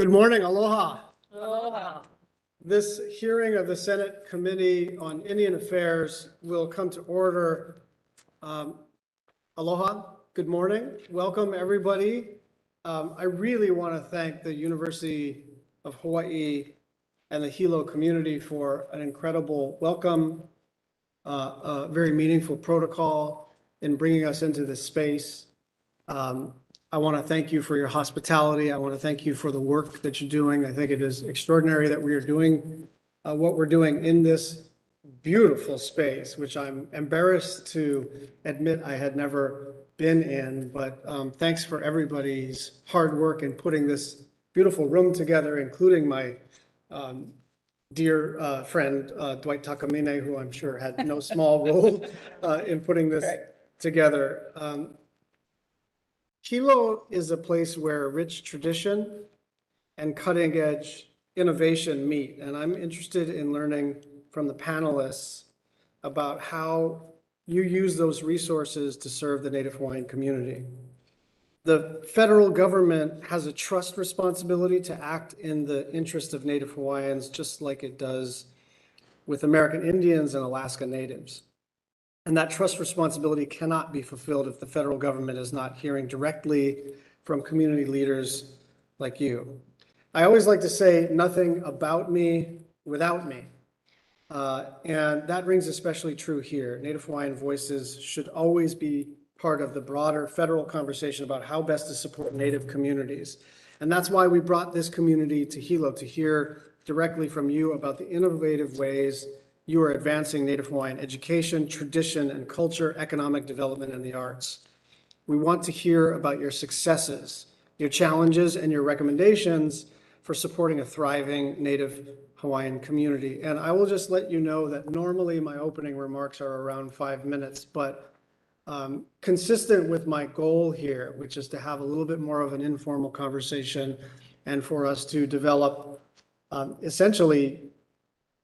Good morning, aloha. Aloha. This hearing of the Senate Committee on Indian Affairs will come to order. Aloha, good morning. Welcome, everybody. I really want to thank the University of Hawaii and the Hilo community for an incredible welcome, a very meaningful protocol in bringing us into this space. I want to thank you for your hospitality. I want to thank you for the work that you're doing. I think it is extraordinary that we are doing what we're doing in this beautiful space, which I'm embarrassed to admit I had never been in. But thanks for everybody's hard work in putting this beautiful room together, including my dear friend Dwight Takamine, who I'm sure had no small role in putting this together. Hilo is a place where rich tradition and cutting edge innovation meet. And I'm interested in learning from the panelists about how you use those resources to serve the Native Hawaiian community. The federal government has a trust responsibility to act in the interest of Native Hawaiians, just like it does with American Indians and Alaska Natives. And that trust responsibility cannot be fulfilled if the federal government is not hearing directly from community leaders like you. I always like to say nothing about me without me. And that rings especially true here. Native Hawaiian voices should always be part of the broader federal conversation about how best to support Native communities. And that's why we brought this community to Hilo, to hear directly from you about the innovative ways you are advancing Native Hawaiian education, tradition, and culture, economic development, and the arts. We want to hear about your successes, your challenges, and your recommendations for supporting a thriving Native Hawaiian community. And I will just let you know that normally my opening remarks are around 5 minutes, but consistent with my goal here, which is to have a little bit more of an informal conversation and for us to develop essentially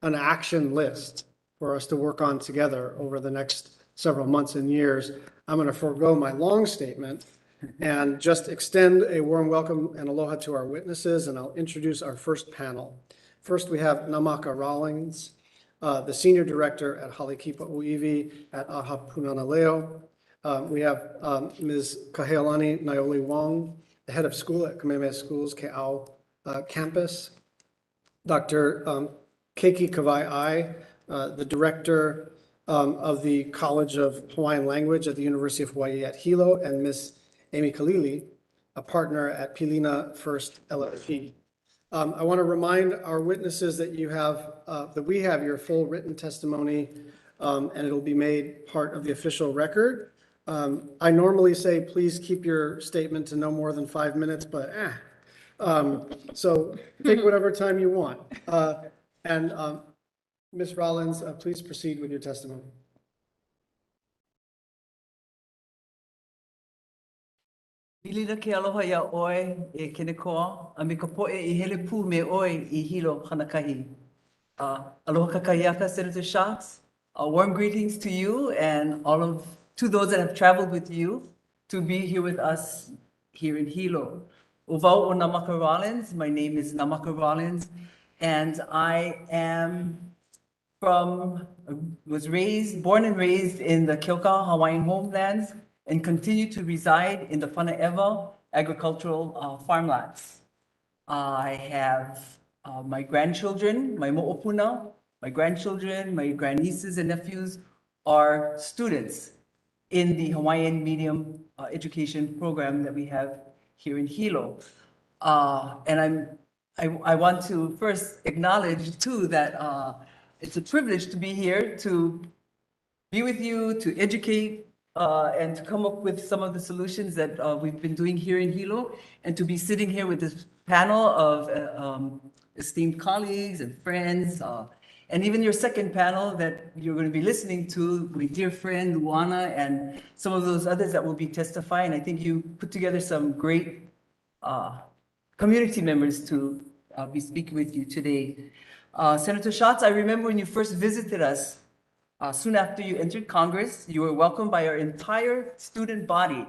an action list for us to work on together over the next several months and years. I'm going to forego my long statement and just extend a warm welcome and aloha to our witnesses, and I'll introduce our first panel. First, we have Namaka Rawlings, the Senior Director at Halekipa Uiwi at Aha Punana Leo. We have Ms. Kahealani Naioli Wong, the Head of School at Kamehameha Schools, Ke'au Campus. Dr. Keiki Kawai, the Director of the College of Hawaiian Language at the University of Hawaii at Hilo, and Ms. Amy Kalili, a partner at Pilina First LLP. I want to remind our witnesses that we have your full written testimony, and it'll be made part of the official record. I normally say, please keep your statement to no more than 5 minutes, but so take whatever time you want. And Ms. Rollins, please proceed with your testimony. Pilina ke aloha ia oi e Kenekoa, a me ka poe I hele pū me oi I Hilo Hanakahi. Aloha kakayaka, Senator Schatz. Warm greetings to you and to those that have traveled with you to be here with us here in Hilo. Uvao o Namaka Rollins, my name is Namaka Rollins, and I am was born and raised in the Keokau Hawaiian homelands and continue to reside in the Panaewa agricultural farmlands. I have my grandchildren, my mo'opuna, my grandchildren, my grandnieces and nephews are students in the Hawaiian medium education program that we have here in Hilo. And I want to first acknowledge too that it's a privilege to be here to be with you, to educate, and to come up with some of the solutions that we've been doing here in Hilo, and to be sitting here with this panel of esteemed colleagues and friends, and even your second panel that you're going to be listening to, my dear friend Luana, and some of those others that will be testifying. I think you put together some great community members to be speaking with you today. Senator Schatz, I remember when you first visited us, soon after you entered Congress, you were welcomed by our entire student body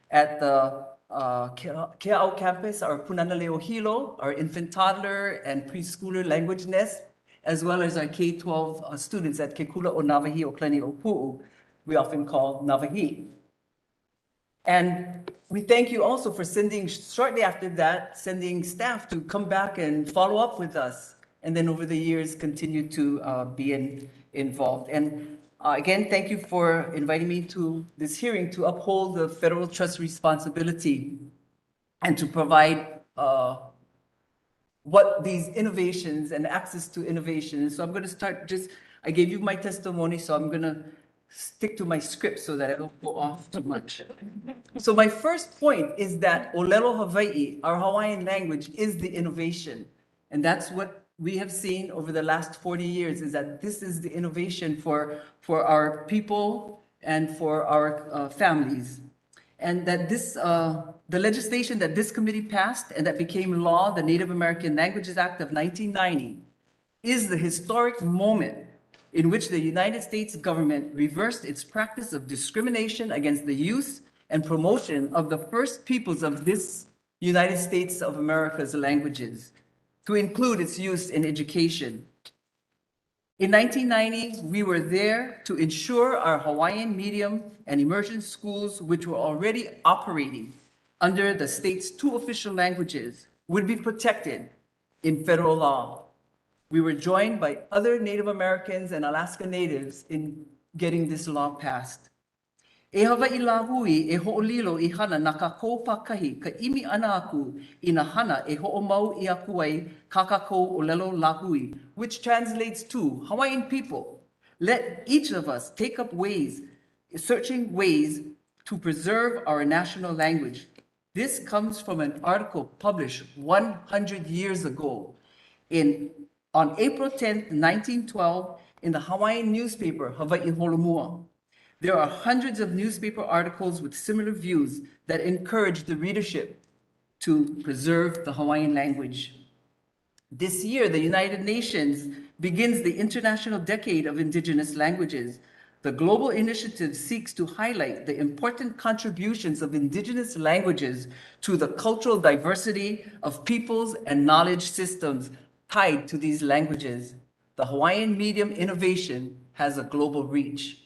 at the Kea'au campus, our Punana Hilo, our infant toddler and preschooler language nest, as well as our K-12 students at Kekula o Navahi o Kleni o Pu'u, we often call Navahi. And we thank you also for sending, shortly after that, sending staff to come back and follow up with us. And then over the years, continue to be involved. And again, thank you for inviting me to this hearing to uphold the federal trust responsibility and to provide what these innovations and access to innovations. So I'm going to start I gave you my testimony, so I'm going to stick to my script so that I don't go off too much. So my first point is that Olelo Hawaii, our Hawaiian language, is the innovation. And that's what we have seen over the last 40 years, is that this is the innovation for our people and for our families. And that the legislation that this committee passed and that became law, the Native American Languages Act of 1990, is the historic moment in which the United States government reversed its practice of discrimination against the use and promotion of the first peoples of this United States of America's languages, to include its use in education. In 1990, we were there to ensure our Hawaiian medium and immersion schools, which were already operating under the state's two official languages, would be protected in federal law. We were joined by other Native Americans and Alaska Natives in getting this law passed. E Hawaii la hui e ho'olilo I hana na ka kou pakahi ka imi ana aku I na hana e ho'omau I aku ai kakako olelo la hui, which translates to Hawaiian people. Let each of us take up searching ways to preserve our national language. This comes from an article published 100 years ago on April 10th, 1912, in the Hawaiian newspaper, Hawaii Holomua. There are hundreds of newspaper articles with similar views that encourage the readership to preserve the Hawaiian language. This year, the United Nations begins the International Decade of Indigenous Languages. The global initiative seeks to highlight the important contributions of indigenous languages to the cultural diversity of peoples and knowledge systems tied to these languages. The Hawaiian medium innovation has a global reach.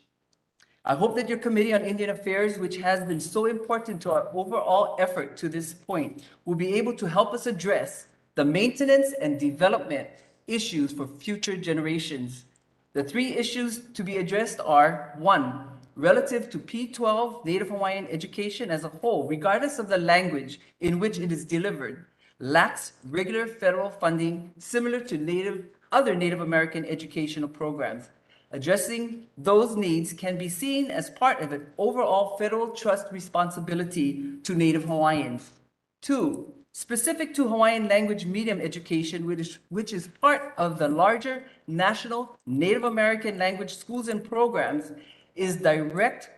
I hope that your Committee on Indian Affairs, which has been so important to our overall effort to this point, will be able to help us address the maintenance and development issues for future generations. The three issues to be addressed are: one, relative to P-12 Native Hawaiian education as a whole, regardless of the language in which it is delivered, lacks regular federal funding similar to other Native American educational programs. Addressing those needs can be seen as part of an overall federal trust responsibility to Native Hawaiians. Two, specific to Hawaiian language medium education, which is part of the larger national Native American language schools and programs, is direct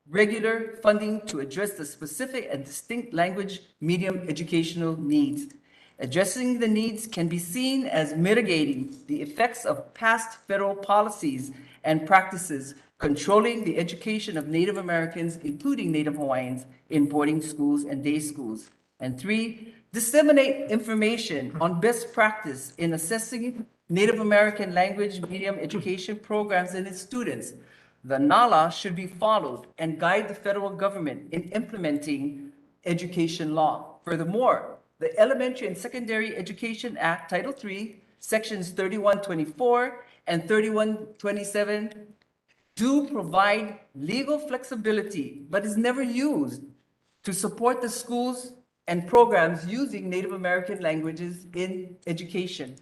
regular funding to address the specific and distinct language medium educational needs. Addressing the needs can be seen as mitigating the effects of past federal policies and practices controlling the education of Native Americans, including Native Hawaiians, in boarding schools and day schools. And three, disseminate information on best practice in assessing Native American language medium education programs and its students. The NALA should be followed and guide the federal government in implementing education law. Furthermore, the Elementary and Secondary Education Act, Title III, Sections 3124 and 3127 do provide legal flexibility, but is never used to support the schools and programs using Native American languages in education.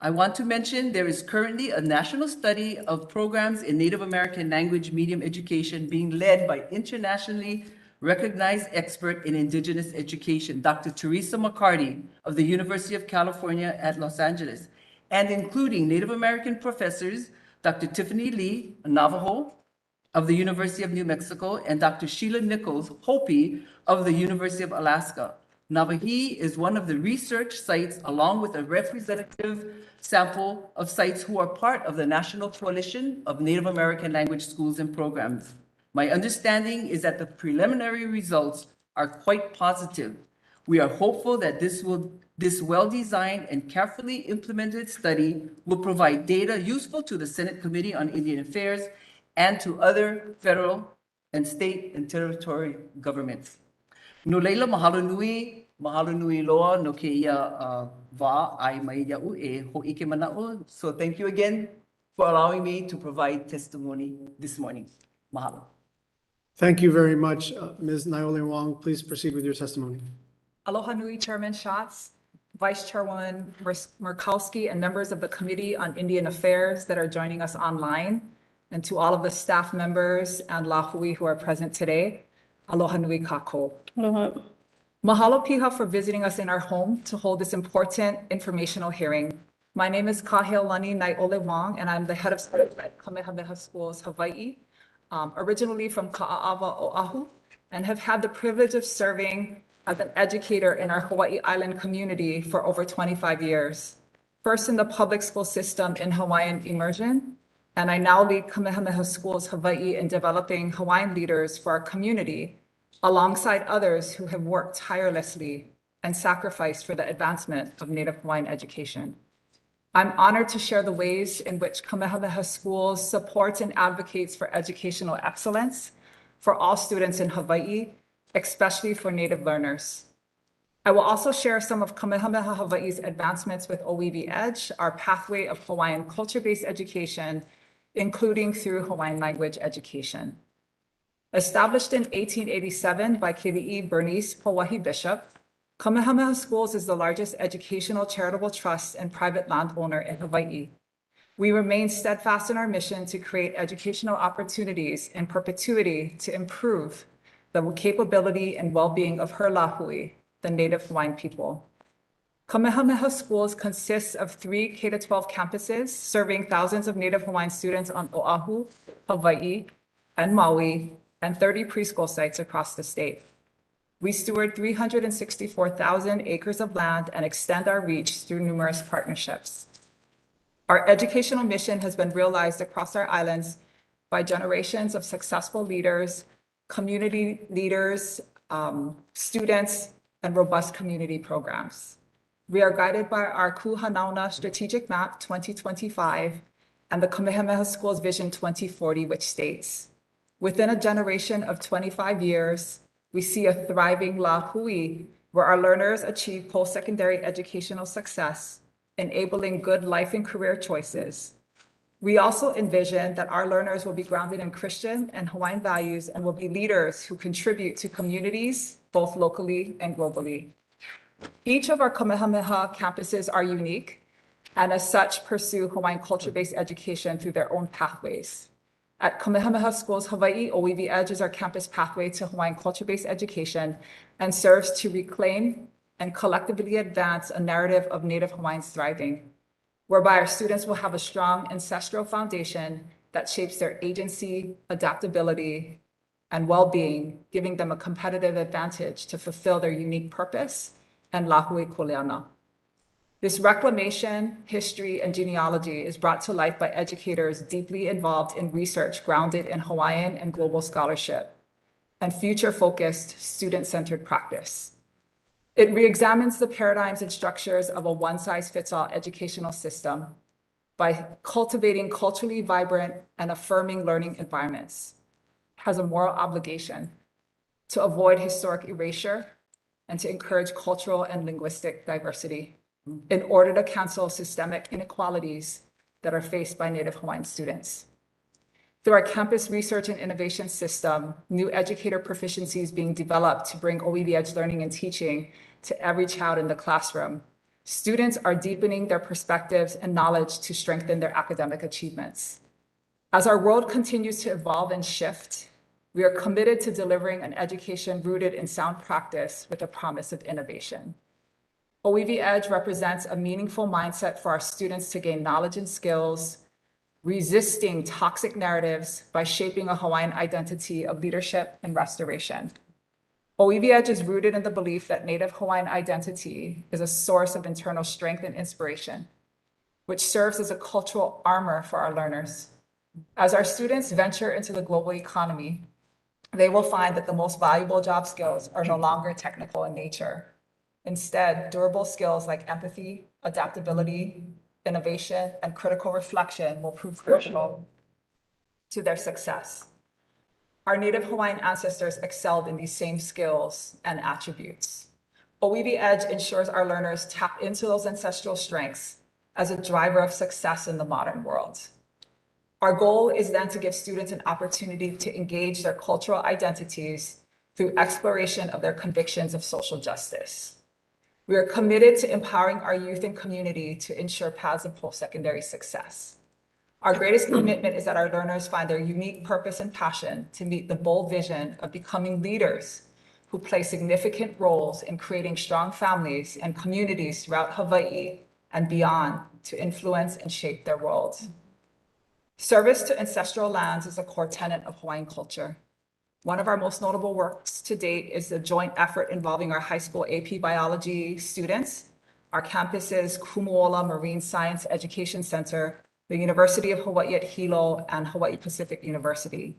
I want to mention there is currently a national study of programs in Native American language medium education being led by internationally recognized expert in Indigenous education, Dr. Teresa McCarty of the University of California at Los Angeles, and including Native American professors, Dr. Tiffany Lee, Navajo of the University of New Mexico, and Dr. Sheila Nichols, Hopi of the University of Alaska. Navahi is one of the research sites, along with a representative sample of sites who are part of the National Coalition of Native American Language Schools and Programs. My understanding is that the preliminary results are quite positive. We are hopeful that this well-designed and carefully implemented study will provide data useful to the Senate Committee on Indian Affairs and to other federal and state and territory governments. No leila mahalo nui loa no ke ia wā ai mai iau e ho'ike mana'o. So thank you again for allowing me to provide testimony this morning. Mahalo. Thank you very much, Ms. Naole Wong. Please proceed with your testimony. Aloha nui, Chairman Schatz, Vice Chairwoman Murkowski, and members of the Committee on Indian Affairs that are joining us online, and to all of the staff members and lahui who are present today. Aloha nui kako. Aloha. Mahalo piha for visiting us in our home to hold this important informational hearing. My name is Kaheolani Naole Wong, and I'm the head of studies at Kamehameha Schools, Hawaii, originally from Ka'a'awa, Oahu, and have had the privilege of serving as an educator in our Hawaii Island community for over 25 years. First in the public school system in Hawaiian immersion, and I now lead Kamehameha Schools Hawaii in developing Hawaiian leaders for our community, alongside others who have worked tirelessly and sacrificed for the advancement of Native Hawaiian education. I'm honored to share the ways in which Kamehameha Schools supports and advocates for educational excellence for all students in Hawaii, especially for Native learners. I will also share some of Kamehameha Hawaii's advancements with OEV Edge, our pathway of Hawaiian culture-based education, including through Hawaiian language education. Established in 1887 by Kili'i Bernice Pauahi Bishop, Kamehameha Schools is the largest educational charitable trust and private landowner in Hawaii. We remain steadfast in our mission to create educational opportunities in perpetuity to improve the capability and well-being of her lahui, the Native Hawaiian people. Kamehameha Schools consists of 3 K-12 campuses serving thousands of Native Hawaiian students on Oahu, Hawaii, and Maui, and 30 preschool sites across the state. We steward 364,000 acres of land and extend our reach through numerous partnerships. Our educational mission has been realized across our islands by generations of successful leaders, community leaders, students, and robust community programs. We are guided by our Kuhanauna Strategic Map 2025 and the Kamehameha Schools Vision 2040, which states, within a generation of 25 years, we see a thriving lahui where our learners achieve post-secondary educational success, enabling good life and career choices. We also envision that our learners will be grounded in Christian and Hawaiian values and will be leaders who contribute to communities, both locally and globally. Each of our Kamehameha campuses are unique and as such pursue Hawaiian culture-based education through their own pathways. At Kamehameha Schools Hawaii, OEV Edge is our campus pathway to Hawaiian culture-based education and serves to reclaim and collectively advance a narrative of Native Hawaiians thriving, whereby our students will have a strong ancestral foundation that shapes their agency, adaptability, and well-being, giving them a competitive advantage to fulfill their unique purpose and lahui kuleana. This reclamation, history, and genealogy is brought to life by educators deeply involved in research grounded in Hawaiian and global scholarship and future-focused, student-centered practice. It reexamines the paradigms and structures of a one-size-fits-all educational system by cultivating culturally vibrant and affirming learning environments. It has a moral obligation to avoid historic erasure and to encourage cultural and linguistic diversity in order to cancel systemic inequalities that are faced by Native Hawaiian students. Through our campus research and innovation system, new educator proficiency is being developed to bring OEV Edge learning and teaching to every child in the classroom. Students are deepening their perspectives and knowledge to strengthen their academic achievements. As our world continues to evolve and shift, we are committed to delivering an education rooted in sound practice with a promise of innovation. OEV Edge represents a meaningful mindset for our students to gain knowledge and skills, resisting toxic narratives by shaping a Hawaiian identity of leadership and restoration. OEV Edge is rooted in the belief that Native Hawaiian identity is a source of internal strength and inspiration, which serves as a cultural armor for our learners. As our students venture into the global economy, they will find that the most valuable job skills are no longer technical in nature. Instead, durable skills like empathy, adaptability, innovation, and critical reflection will prove crucial to their success. Our Native Hawaiian ancestors excelled in these same skills and attributes. OEB Edge ensures our learners tap into those ancestral strengths as a driver of success in the modern world. Our goal is then to give students an opportunity to engage their cultural identities through exploration of their convictions of social justice. We are committed to empowering our youth and community to ensure paths of post-secondary success. Our greatest commitment is that our learners find their unique purpose and passion to meet the bold vision of becoming leaders who play significant roles in creating strong families and communities throughout Hawaii and beyond to influence and shape their world. Service to ancestral lands is a core tenet of Hawaiian culture. One of our most notable works to date is the joint effort involving our high school AP biology students, our campus's Kumuola Marine Science Education Center, the University of Hawaii at Hilo, and Hawaii Pacific University.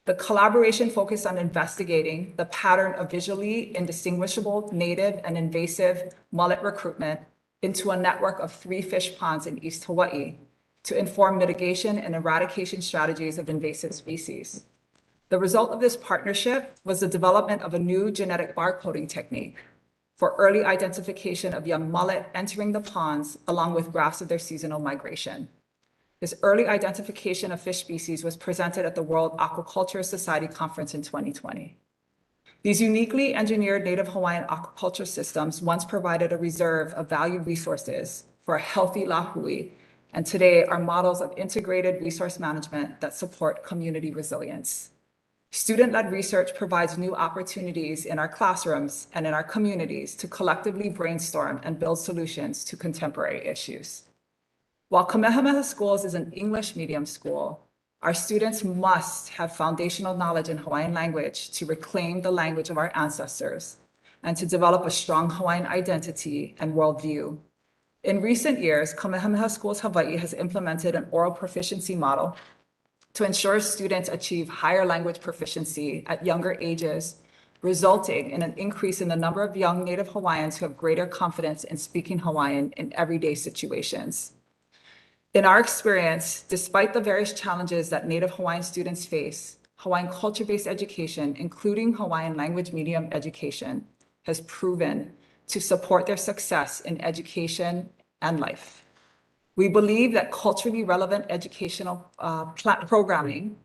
The collaboration focused on investigating the pattern of visually indistinguishable native and invasive mullet recruitment into a network of 3 fish ponds in East Hawaii to inform mitigation and eradication strategies of invasive species. The result of this partnership was the development of a new genetic barcoding technique for early identification of young mullet entering the ponds, along with graphs of their seasonal migration. This early identification of fish species was presented at the World Aquaculture Society Conference in 2020. These uniquely engineered Native Hawaiian aquaculture systems once provided a reserve of valued resources for a healthy lahui, and today are models of integrated resource management that support community resilience. Student-led research provides new opportunities in our classrooms and in our communities to collectively brainstorm and build solutions to contemporary issues. While Kamehameha Schools is an English medium school, our students must have foundational knowledge in Hawaiian language to reclaim the language of our ancestors and to develop a strong Hawaiian identity and worldview. In recent years, Kamehameha Schools Hawaii has implemented an oral proficiency model to ensure students achieve higher language proficiency at younger ages, resulting in an increase in the number of young Native Hawaiians who have greater confidence in speaking Hawaiian in everyday situations. In our experience, despite the various challenges that Native Hawaiian students face, Hawaiian culture-based education, including Hawaiian language medium education, has proven to support their success in education and life. We believe that culturally relevant educational programming,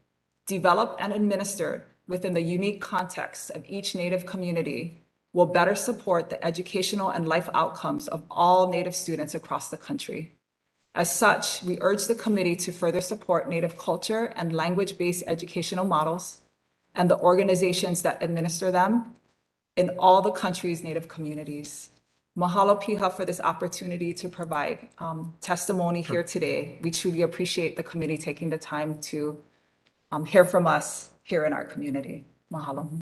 developed and administered within the unique context of each Native community, will better support the educational and life outcomes of all Native students across the country. As such, we urge the committee to further support Native culture and language-based educational models and the organizations that administer them in all the country's Native communities. Mahalo Piha for this opportunity to provide testimony here today. We truly appreciate the committee taking the time to hear from us here in our community. Mahalo.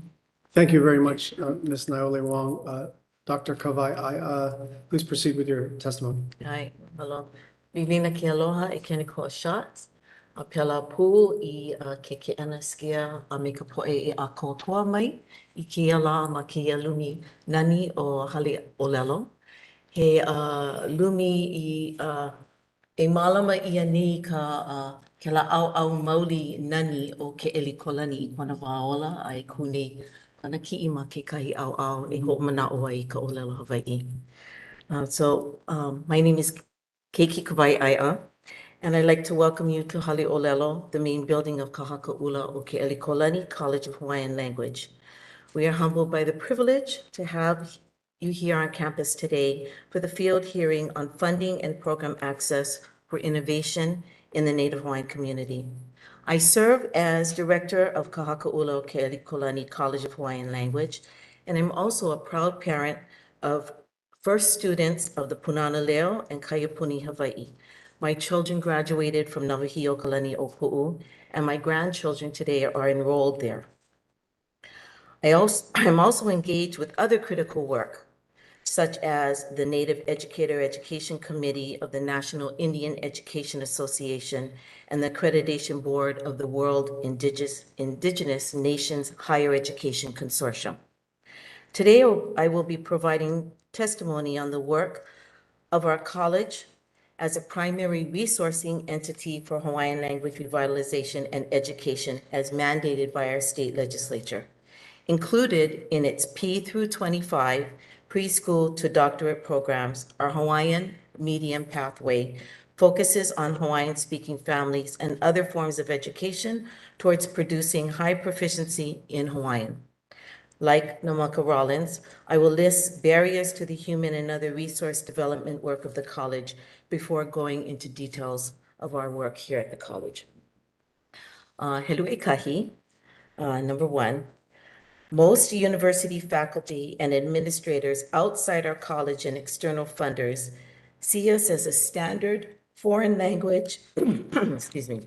Thank you very much, Ms. Naole Wong. Dr. Kawai, please proceed with your testimony. Hi, hello. Lilina ke aloha e kene ko shots. A pela pū I ke ana skia a me ka poe I a kōtoa mai I kia la ma kia lumi nani o hali olelo. He lumi I e malama ia ni ka ke la au mauli nani o ke eli kolani I kona waola ai kuni ana ki I ma ke kahi au e ho mana o ai ka olelo Hawaii. My name is Keiki Kawaiʻaia, and I'd like to welcome you to Haleʻolelo, the main building of Kahakaʻula o ke Elikolani College of Hawaiian Language. We are humbled by the privilege to have you here on campus today for the field hearing on funding and program access for innovation in the Native Hawaiian community. I serve as director of Kahakaʻula o ke Elikolani College of Hawaiian Language, and I'm also a proud parent of first students of the Punana Leo and Kaiapuni, Hawaii. My children graduated from Navahio-Kalani Opu'u, and my grandchildren today are enrolled there. I'm also engaged with other critical work such as the Native Educator Education Committee of the National Indian Education Association and the Accreditation Board of the World Indigenous Nations Higher Education Consortium. Today, I will be providing testimony on the work of our college as a primary resourcing entity for Hawaiian language revitalization and education as mandated by our state legislature. Included in its P through 25 preschool to doctorate programs, our Hawaiian medium pathway focuses on Hawaiian-speaking families and other forms of education towards producing high proficiency in Hawaiian. Like Namaka Rollins, I will list barriers to the human and other resource development work of the college before going into details of our work here at the college. Helue kahi, number one. Most university faculty and administrators outside our college and external funders see us as a standard foreign language, excuse me,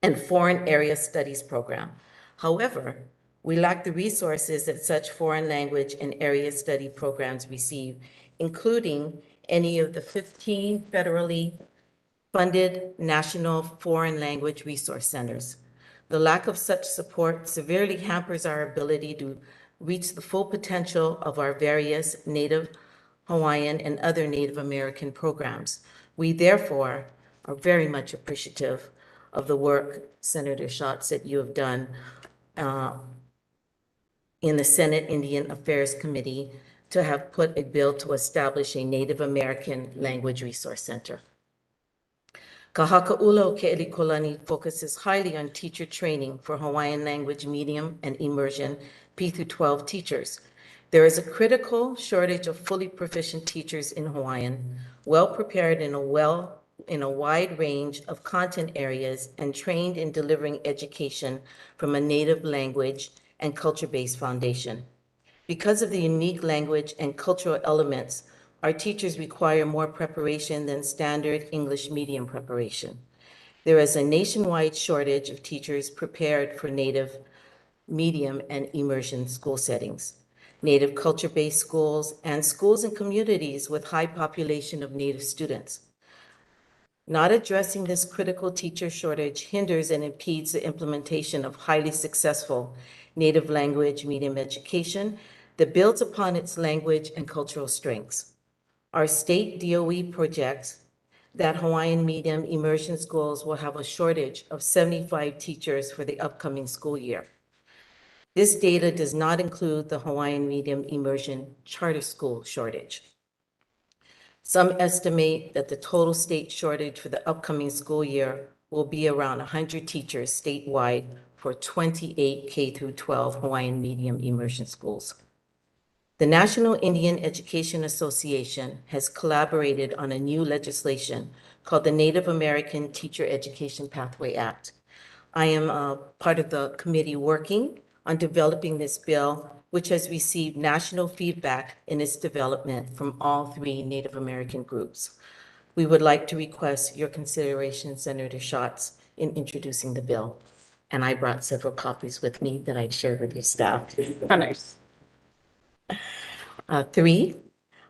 and foreign area studies program. However, we lack the resources that such foreign language and area study programs receive, including any of the 15 federally funded national foreign language resource centers. The lack of such support severely hampers our ability to reach the full potential of our various Native Hawaiian and other Native American programs. We therefore are very much appreciative of the work, Senator Schatz, that you have done in the Senate Indian Affairs Committee to have put a bill to establish a Native American Language Resource Center. Kahakaʻula o Keʻelikolani focuses highly on teacher training for Hawaiian language medium and immersion P through 12 teachers. There is a critical shortage of fully proficient teachers in Hawaiian, well prepared in a wide range of content areas and trained in delivering education from a native language and culture-based foundation. Because of the unique language and cultural elements, our teachers require more preparation than standard English medium preparation. There is a nationwide shortage of teachers prepared for Native medium and immersion school settings, Native culture-based schools, and schools and communities with high population of Native students. Not addressing this critical teacher shortage hinders and impedes the implementation of highly successful Native language medium education that builds upon its language and cultural strengths. Our state DOE projects that Hawaiian medium immersion schools will have a shortage of 75 teachers for the upcoming school year. This data does not include the Hawaiian medium immersion charter school shortage. Some estimate that the total state shortage for the upcoming school year will be around 100 teachers statewide for 28 K through 12 Hawaiian medium immersion schools. The National Indian Education Association has collaborated on a new legislation called the Native American Teacher Education Pathway Act. I am part of the committee working on developing this bill, which has received national feedback in its development from all 3 Native American groups. We would like to request your consideration, Senator Schatz, in introducing the bill. And I brought several copies with me that I'd share with your staff. Nice. 3,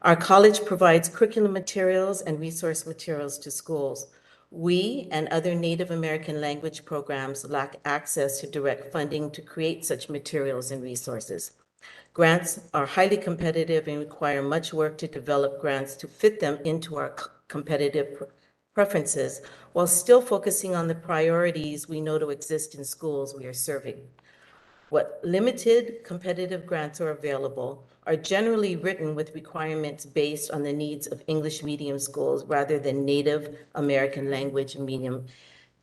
our college provides curriculum materials and resource materials to schools. We and other Native American language programs lack access to direct funding to create such materials and resources. Grants are highly competitive and require much work to develop grants to fit them into our competitive preferences while still focusing on the priorities we know to exist in schools we are serving. What limited competitive grants are available are generally written with requirements based on the needs of English medium schools rather than Native American language medium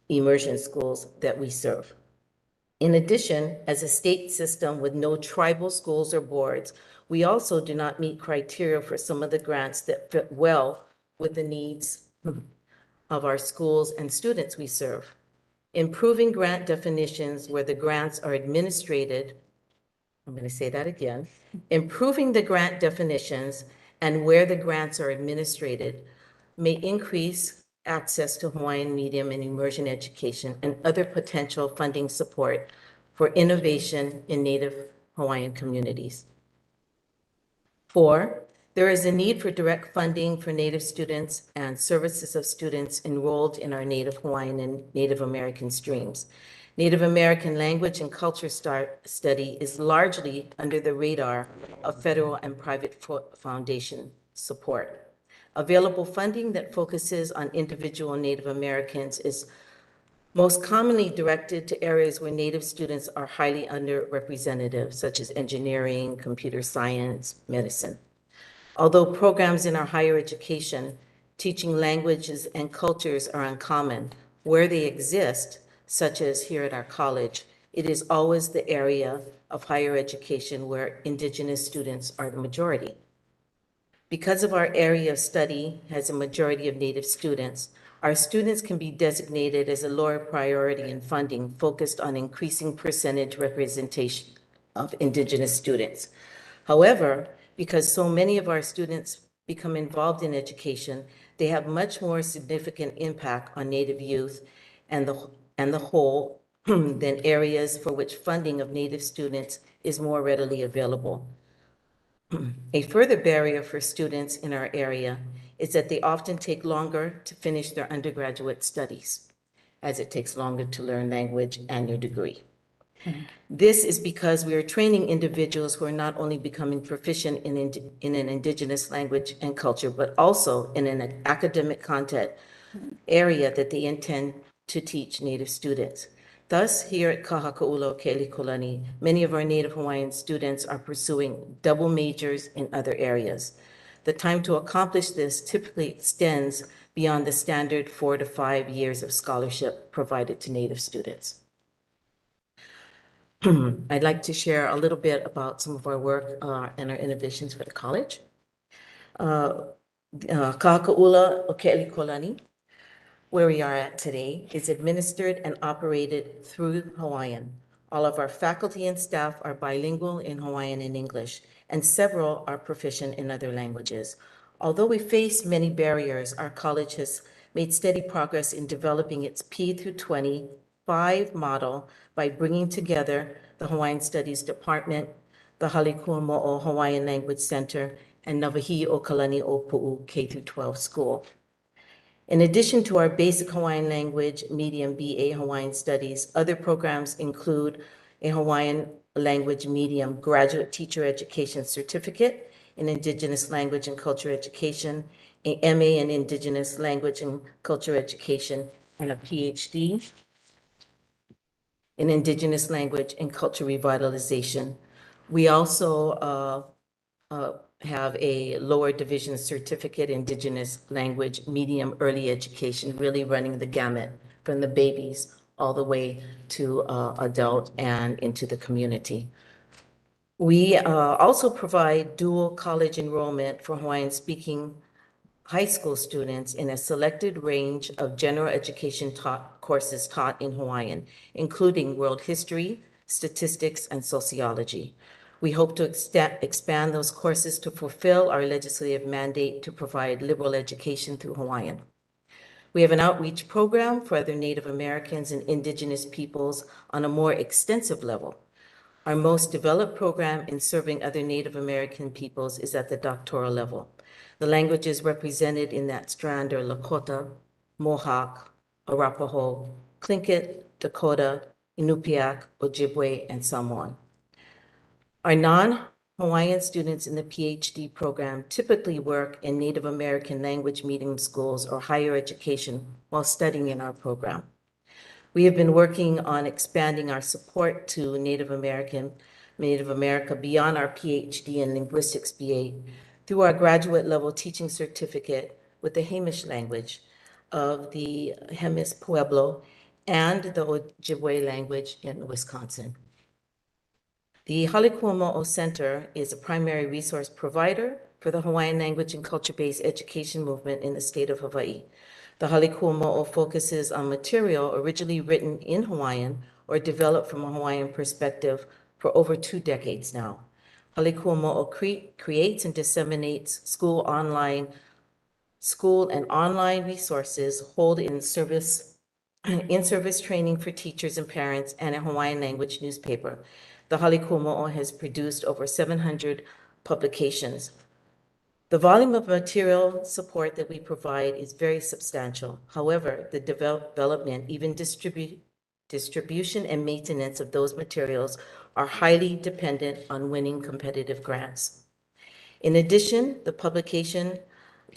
immersion schools that we serve. In addition, as a state system with no tribal schools or boards, we also do not meet criteria for some of the grants that fit well with the needs of our schools and students we serve. Improving grant definitions where the grants are administered, I'm going to say that again, improving the grant definitions and where the grants are administered may increase access to Hawaiian medium and immersion education and other potential funding support for innovation in Native Hawaiian communities. 4, There is a need for direct funding for Native students and services of students enrolled in our Native Hawaiian and Native American streams. Native American language and culture study is largely under the radar of federal and private foundation support. Available funding that focuses on individual Native Americans is most commonly directed to areas where Native students are highly underrepresented, such as engineering, computer science, medicine. Although programs in our higher education teaching languages and cultures are uncommon, where they exist, such as here at our college, it is always the area of higher education where Indigenous students are the majority. Because of our area of study has a majority of Native students, our students can be designated as a lower priority in funding focused on increasing percentage representation of Indigenous students. However, because so many of our students become involved in education, they have much more significant impact on Native youth and the whole than areas for which funding of Native students is more readily available. A further barrier for students in our area is that they often take longer to finish their undergraduate studies, as it takes longer to learn language and your degree. This is because we are training individuals who are not only becoming proficient in an Indigenous language and culture, but also in an academic content area that they intend to teach Native students. Thus, here at Kahaka'ula Ke'elikolani, many of our Native Hawaiian students are pursuing double majors in other areas. The time to accomplish this typically extends beyond the standard 4 to 5 years of scholarship provided to Native students. I'd like to share a little bit about some of our work and our innovations for the college. Kahaka'ula Ke'elikolani, where we are at today, is administered and operated through Hawaiian. All of our faculty and staff are bilingual in Hawaiian and English, and several are proficient in other languages. Although we face many barriers, our college has made steady progress in developing its P through 25 model by bringing together the Hawaiian Studies Department, the Halikuamo'o Hawaiian Language Center, and Navahi o Kalani o Pu'u K through 12 school. In addition to our basic Hawaiian language, medium BA Hawaiian studies, other programs include a Hawaiian language medium graduate teacher education certificate in Indigenous language and culture education, a MA in Indigenous language and culture education, and a PhD in Indigenous language and culture revitalization. We also have a lower division certificate in Indigenous language, medium early education, really running the gamut from the babies all the way to adult and into the community. We also provide dual college enrollment for Hawaiian speaking high school students in a selected range of general education courses taught in Hawaiian, including world history, statistics, and sociology. We hope to expand those courses to fulfill our legislative mandate to provide liberal education through Hawaiian. We have an outreach program for other Native Americans and Indigenous peoples on a more extensive level. Our most developed program in serving other Native American peoples is at the doctoral level. The languages represented in that strand are Lakota, Mohawk, Arapaho, Tlingit, Dakota, Inupiaq, Ojibwe, and Samoan. Our non-Hawaiian students in the PhD program typically work in Native American language medium schools or higher education while studying in our program. We have been working on expanding our support to Native America beyond our PhD in linguistics BA through our graduate level teaching certificate with the Hamish language of the Hemis Pueblo and the Ojibwe language in Wisconsin. The Halikuamo'o Center is a primary resource provider for the Hawaiian language and culture-based education movement in the state of Hawaii. The Halikuamo'o focuses on material originally written in Hawaiian or developed from a Hawaiian perspective for over 2 decades now. Halikuamo'o creates and disseminates school and online resources, hold in-service training for teachers and parents, and a Hawaiian language newspaper. The Halikuamo'o has produced over 700 publications. The volume of material support that we provide is very substantial. However, the development, even distribution and maintenance of those materials are highly dependent on winning competitive grants. In addition, the publication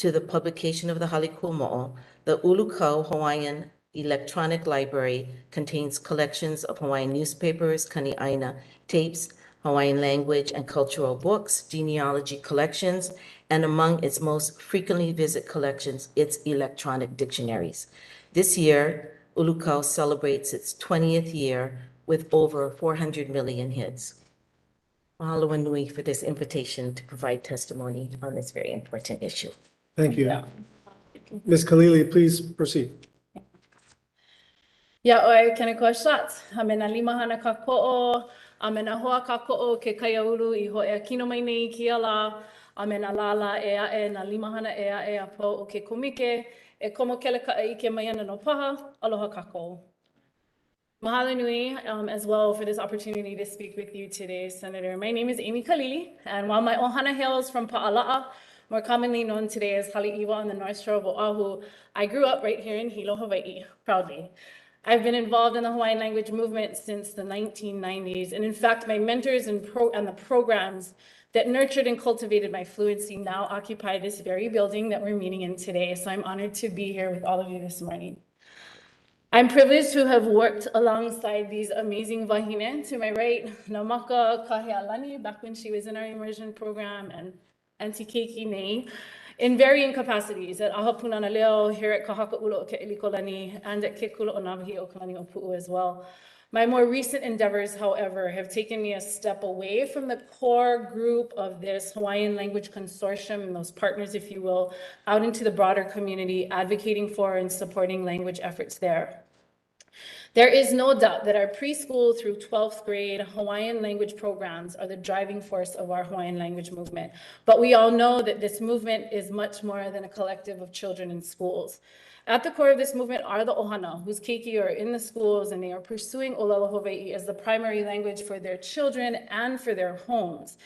of the Halikumo'o, the Ulukau Hawaiian Electronic Library contains collections of Hawaiian newspapers, kani'aina, tapes, Hawaiian language and cultural books, genealogy collections, and among its most frequently visited collections, its electronic dictionaries. This year, Ulukau celebrates its 20th year with over 400 million hits. Mahalo nui for this invitation to provide testimony on this very important issue. Thank you. Ms. Kalili, please proceed. Ia oi, kena kua shots. Amena limahana ka ko'o, amena hoa ka ko'o ke kaiaulu I ho e kino mai nei ki ala, amena lala e ae na limahana e ae a po o ke komike, e komo kele ka ike mai ana no paha, aloha ka ko'o. Mahalo nui as well for this opportunity to speak with you today, Senator. My name is Amy Kalili, and while my ohana hails from Pa'ala'a, more commonly known today as Hali'iwa on the North Shore of Oahu, I grew up right here in Hilo, Hawaii, proudly. I've been involved in the Hawaiian language movement since the 1990s, and in fact, my mentors and the programs that nurtured and cultivated my fluency now occupy this very building that we're meeting in today, so I'm honored to be here with all of you this morning. I'm privileged to have worked alongside these amazing wahine. To my right, Namaka Kahealani, back when she was in our immersion program, and Auntie Keiki Nei, in varying capacities at Ahapunana Leo, here at Kahaka'ula o Ke'elikolani, and at Kekula o Navahi o Kalani o Pu'u as well. My more recent endeavors, however, have taken me a step away from the core group of this Hawaiian language consortium and those partners, if you will, out into the broader community, advocating for and supporting language efforts there. There is no doubt that our preschool through 12th grade Hawaiian language programs are the driving force of our Hawaiian language movement. But we all know that this movement is much more than a collective of children in schools. At the core of this movement are the ohana, whose keiki are in the schools, and they are pursuing Olelo Hawaii as the primary language for their children and for their homes.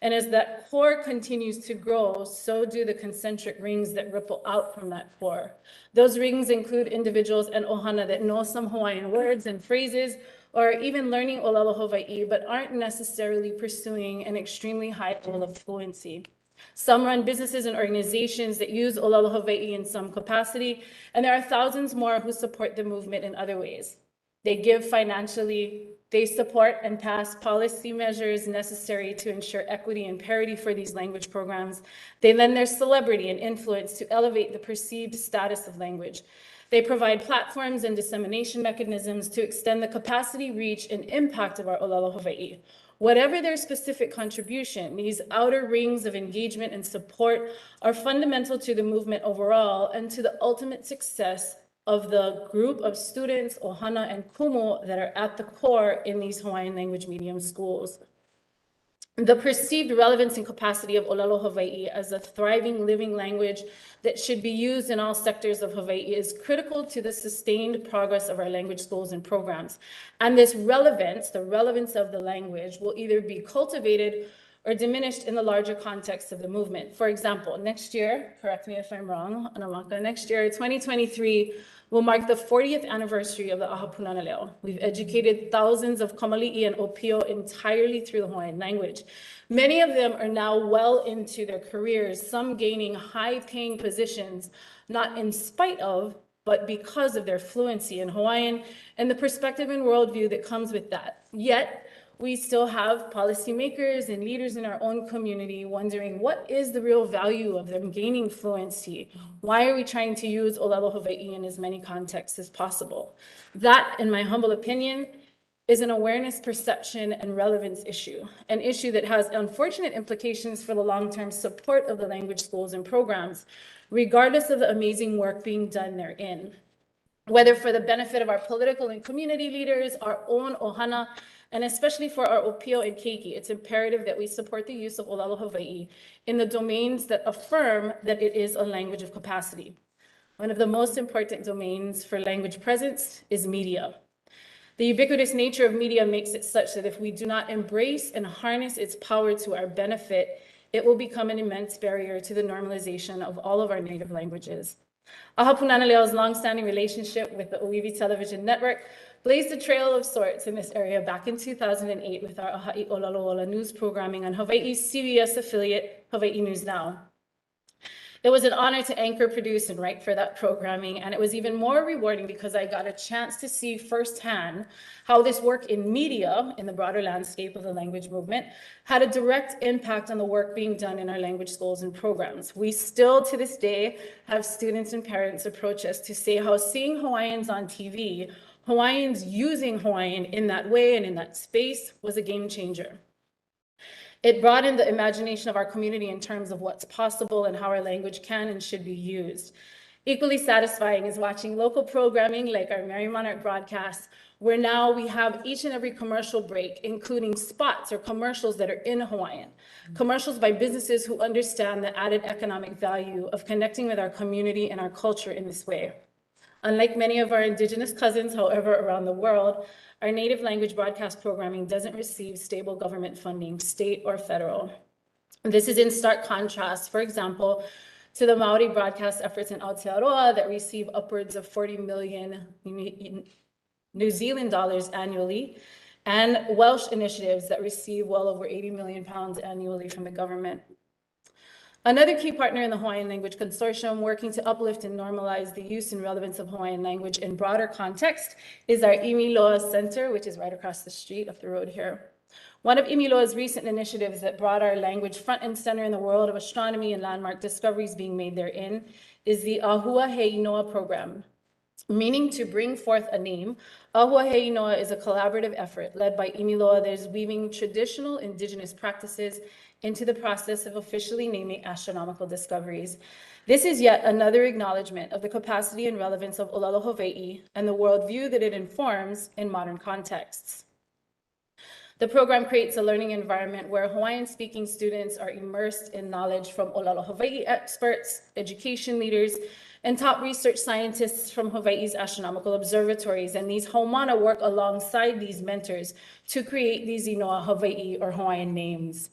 And as that core continues to grow, so do the concentric rings that ripple out from that core. Those rings include individuals and ohana that know some Hawaiian words and phrases, or even learning Olelo Hawaii, but aren't necessarily pursuing an extremely high level of fluency. Some run businesses and organizations that use Olelo Hawaii in some capacity, and there are thousands more who support the movement in other ways. They give financially, they support and pass policy measures necessary to ensure equity and parity for these language programs. They lend their celebrity and influence to elevate the perceived status of language. They provide platforms and dissemination mechanisms to extend the capacity, reach, and impact of our Olelo Hawaii. Whatever their specific contribution, these outer rings of engagement and support are fundamental to the movement overall and to the ultimate success of the group of students, ohana and kumu, that are at the core in these Hawaiian language medium schools. The perceived relevance and capacity of Olelo Hawaii as a thriving, living language that should be used in all sectors of Hawaii is critical to the sustained progress of our language schools and programs. And this relevance, the relevance of the language, will either be cultivated or diminished in the larger context of the movement. For example, next year, correct me if I'm wrong, Anamaka, next year, 2023, will mark the 40th anniversary of the Ahapunana Leo. We've educated thousands of kamali'i and opio entirely through the Hawaiian language. Many of them are now well into their careers, some gaining high-paying positions, not in spite of, but because of their fluency in Hawaiian and the perspective and worldview that comes with that. Yet, we still have policymakers and leaders in our own community wondering what is the real value of them gaining fluency? Why are we trying to use Olelo Hawaii in as many contexts as possible? That, in my humble opinion, is an awareness, perception, and relevance issue, an issue that has unfortunate implications for the long-term support of the language schools and programs, regardless of the amazing work being done therein. Whether for the benefit of our political and community leaders, our own ohana, and especially for our opio and keiki, it's imperative that we support the use of Olelo Hawaii in the domains that affirm that it is a language of capacity. One of the most important domains for language presence is media. The ubiquitous nature of media makes it such that if we do not embrace and harness its power to our benefit, it will become an immense barrier to the normalization of all of our native languages. Ahapunanaleo's longstanding relationship with the Oiwi Television Network blazed a trail of sorts in this area back in 2008 with our Aha'i Olaloa news programming on Hawaii's CBS affiliate, Hawaii News Now. It was an honor to anchor, produce, and write for that programming, and it was even more rewarding because I got a chance to see firsthand how this work in media, in the broader landscape of the language movement, had a direct impact on the work being done in our language schools and programs. We still, to this day, have students and parents approach us to say how seeing Hawaiians on TV, Hawaiians using Hawaiian in that way and in that space was a game changer. It broadened the imagination of our community in terms of what's possible and how our language can and should be used. Equally satisfying is watching local programming like our Mary Monarch broadcasts, where now we have each and every commercial break, including spots or commercials that are in Hawaiian, commercials by businesses who understand the added economic value of connecting with our community and our culture in this way. Unlike many of our Indigenous cousins, however, around the world, our native language broadcast programming doesn't receive stable government funding, state or federal. This is in stark contrast, for example, to the Maori broadcast efforts in Aotearoa that receive upwards of 40 million New Zealand dollars annually, and Welsh initiatives that receive well over 80 million pounds annually from the government. Another key partner in the Hawaiian Language Consortium working to uplift and normalize the use and relevance of Hawaiian language in broader context is our Imiloa Center, which is right across the street up the road here. One of Imiloa's recent initiatives that brought our language front and center in the world of astronomy and landmark discoveries being made therein is the Ahua Hei Noa program. Meaning to bring forth a name, Ahua Hei Noa is a collaborative effort led by Imiloa that is weaving traditional Indigenous practices into the process of officially naming astronomical discoveries. This is yet another acknowledgement of the capacity and relevance of Olelo Hawaii and the worldview that it informs in modern contexts. The program creates a learning environment where Hawaiian-speaking students are immersed in knowledge from Olelo Hawaii experts, education leaders, and top research scientists from Hawaii's astronomical observatories. And these haumana work alongside these mentors to create these Inoa Hawaii or Hawaiian names.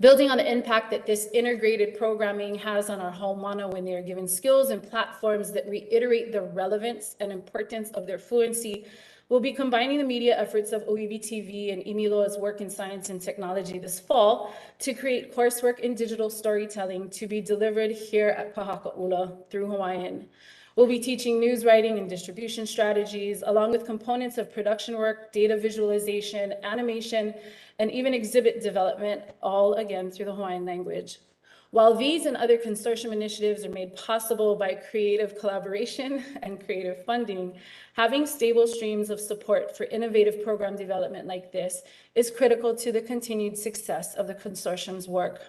Building on the impact that this integrated programming has on our haumana when they are given skills and platforms that reiterate the relevance and importance of their fluency, we'll be combining the media efforts of Oiwi TV and Imiloa's work in science and technology this fall to create coursework in digital storytelling to be delivered here at Kahakaʻula through Hawaiian. We'll be teaching news writing and distribution strategies, along with components of production work, data visualization, animation, and even exhibit development, all again through the Hawaiian language. While these and other consortium initiatives are made possible by creative collaboration and creative funding, having stable streams of support for innovative program development like this is critical to the continued success of the consortium's work.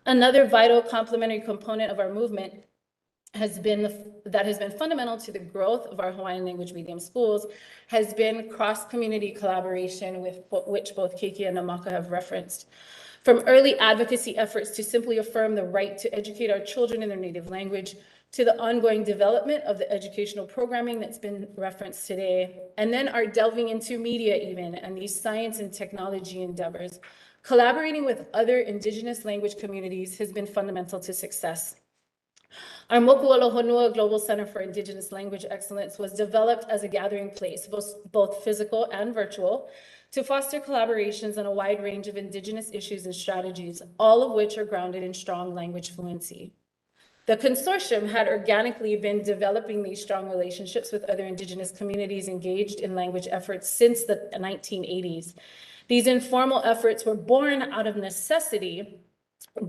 Another vital complementary component of our movement has been fundamental to the growth of our Hawaiian language medium schools has been cross-community collaboration, with which both Keiki and Namaka have referenced. From early advocacy efforts to simply affirm the right to educate our children in their native language, to the ongoing development of the educational programming that's been referenced today, and then our delving into media even, and these science and technology endeavors, collaborating with other Indigenous language communities has been fundamental to success. Our Mokuʻalo Honua Global Center for Indigenous Language Excellence was developed as a gathering place, both physical and virtual, to foster collaborations on a wide range of Indigenous issues and strategies, all of which are grounded in strong language fluency. The consortium had organically been developing these strong relationships with other Indigenous communities engaged in language efforts since the 1980s. These informal efforts were born out of necessity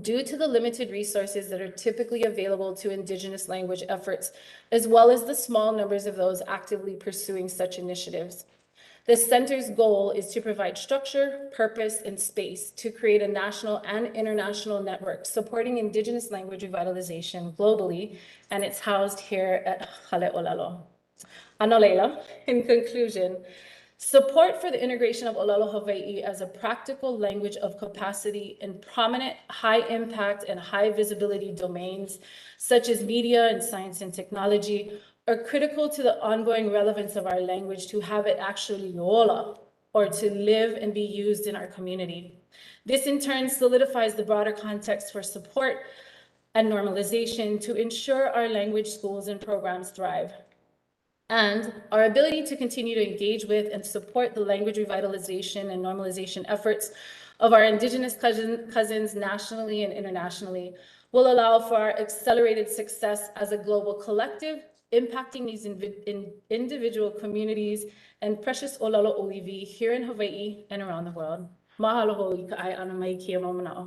due to the limited resources that are typically available to Indigenous language efforts, as well as the small numbers of those actively pursuing such initiatives. The center's goal is to provide structure, purpose, and space to create a national and international network supporting Indigenous language revitalization globally, and it's housed here at Haleʻolelo. Anoleila, in conclusion, support for the integration of Olelo Hawaii as a practical language of capacity in prominent, high impact, and high visibility domains, such as media and science and technology, are critical to the ongoing relevance of our language to have it actually yola, or to live and be used in our community. This in turn solidifies the broader context for support and normalization to ensure our language schools and programs thrive. And our ability to continue to engage with and support the language revitalization and normalization efforts of our Indigenous cousins nationally and internationally will allow for our accelerated success as a global collective, impacting these individual communities and precious Olelo Olivi here in Hawaii and around the world. Mahalo hoi ka ai ana mai kia mamana'o.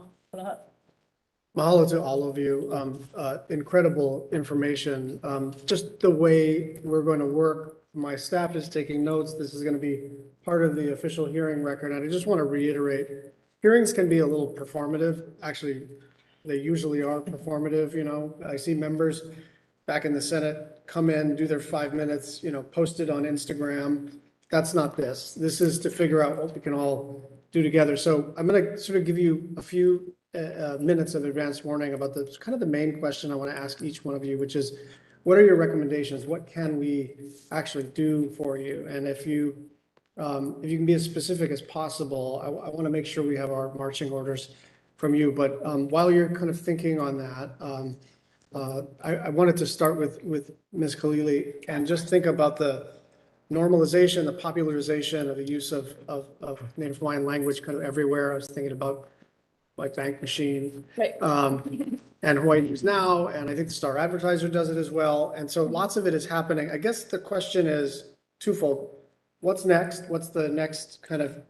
Mahalo to all of you. Incredible information. Just the way we're going to work, my staff is taking notes. This is going to be part of the official hearing record. And I just want to reiterate, hearings can be a little performative. Actually, they usually are performative. You know, I see members back in the Senate come in, do their 5 minutes, you know, post it on Instagram. That's not this. This is to figure out what we can all do together. So I'm going to sort of give you a few minutes of advance warning about the kind of the main question I want to ask each one of you, which is, what are your recommendations? What can we actually do for you? And if you can be as specific as possible, I want to make sure we have our marching orders from you. But while you're kind of thinking on that, I wanted to start with Ms. Khalili and just think about the normalization, the popularization of the use of Native Hawaiian language kind of everywhere. I was thinking about like Bank Machine. Right. And Hawaii News Now, and I think the Star Advertiser does it as well. And so lots of it is happening. I guess the question is twofold. What's next? What's the next kind of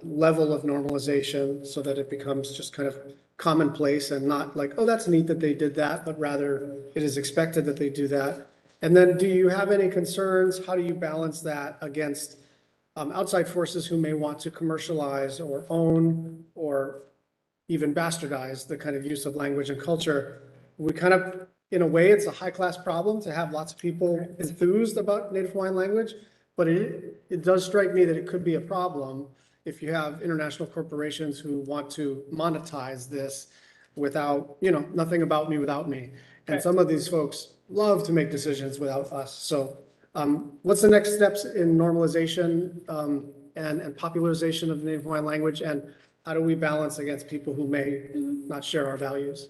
level of normalization so that it becomes just kind of commonplace and not like, oh, that's neat that they did that, but rather it is expected that they do that. And then do you have any concerns? How do you balance that against outside forces who may want to commercialize or own or even bastardize the kind of use of language and culture? We kind of, in a way, it's a high-class problem to have lots of people enthused about Native Hawaiian language, but it does strike me that it could be a problem if you have international corporations who want to monetize this without, you know, nothing about me without me. And some of these folks love to make decisions without us. So what's the next steps in normalization and popularization of the Native Hawaiian language? And how do we balance against people who may not share our values?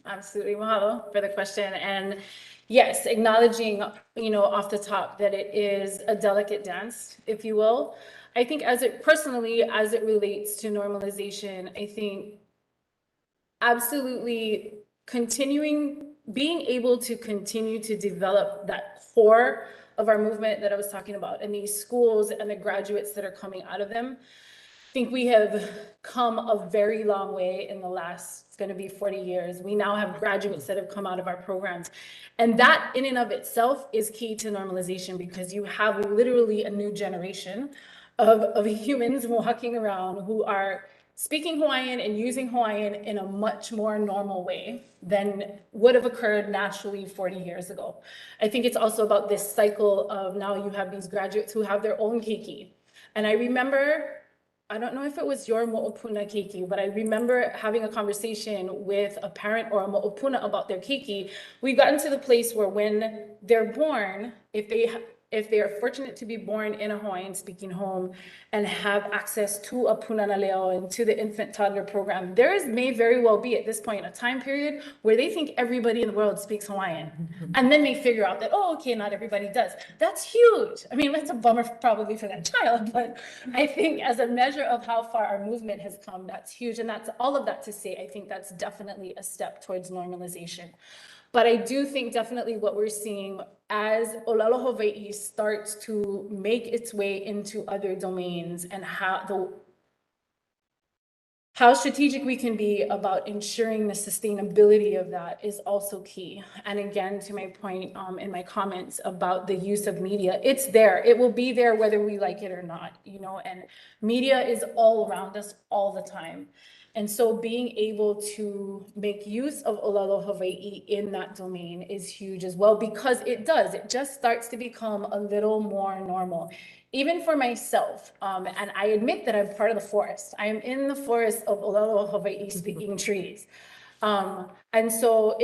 Absolutely. Mahalo for the question. And yes, acknowledging, you know, off the top that it is a delicate dance, if you will. I think as it relates to normalization, I think absolutely being able to continue to develop that core of our movement that I was talking about and these schools and the graduates that are coming out of them. I think we have come a very long way in the last, it's going to be 40 years. We now have graduates that have come out of our programs. And that in and of itself is key to normalization because you have literally a new generation of humans walking around who are speaking Hawaiian and using Hawaiian in a much more normal way than would have occurred naturally 40 years ago. I think it's also about this cycle of now you have these graduates who have their own keiki. And I remember, I don't know if it was your mo'opuna keiki, but I remember having a conversation with a parent or a mo'opuna about their keiki. We've gotten to the place where when they're born, if they are fortunate to be born in a Hawaiian speaking home and have access to a punana leo and to the infant toddler program, may very well be at this point a time period where they think everybody in the world speaks Hawaiian. And then they figure out that, oh, okay, not everybody does. That's huge. I mean, that's a bummer probably for that child, but I think as a measure of how far our movement has come, that's huge. And that's all of that to say, I think that's definitely a step towards normalization. But I do think definitely what we're seeing as Olelo Hawaii starts to make its way into other domains and how strategic we can be about ensuring the sustainability of that is also key. And again, to my point in my comments about the use of media, it's there. It will be there whether we like it or not, you know, and media is all around us all the time. And so being able to make use of Olelo Hawaii in that domain is huge as well, because it just starts to become a little more normal. Even for myself, and I admit that I'm part of the forest. I am in the forest of Olelo Hawaii speaking trees. And so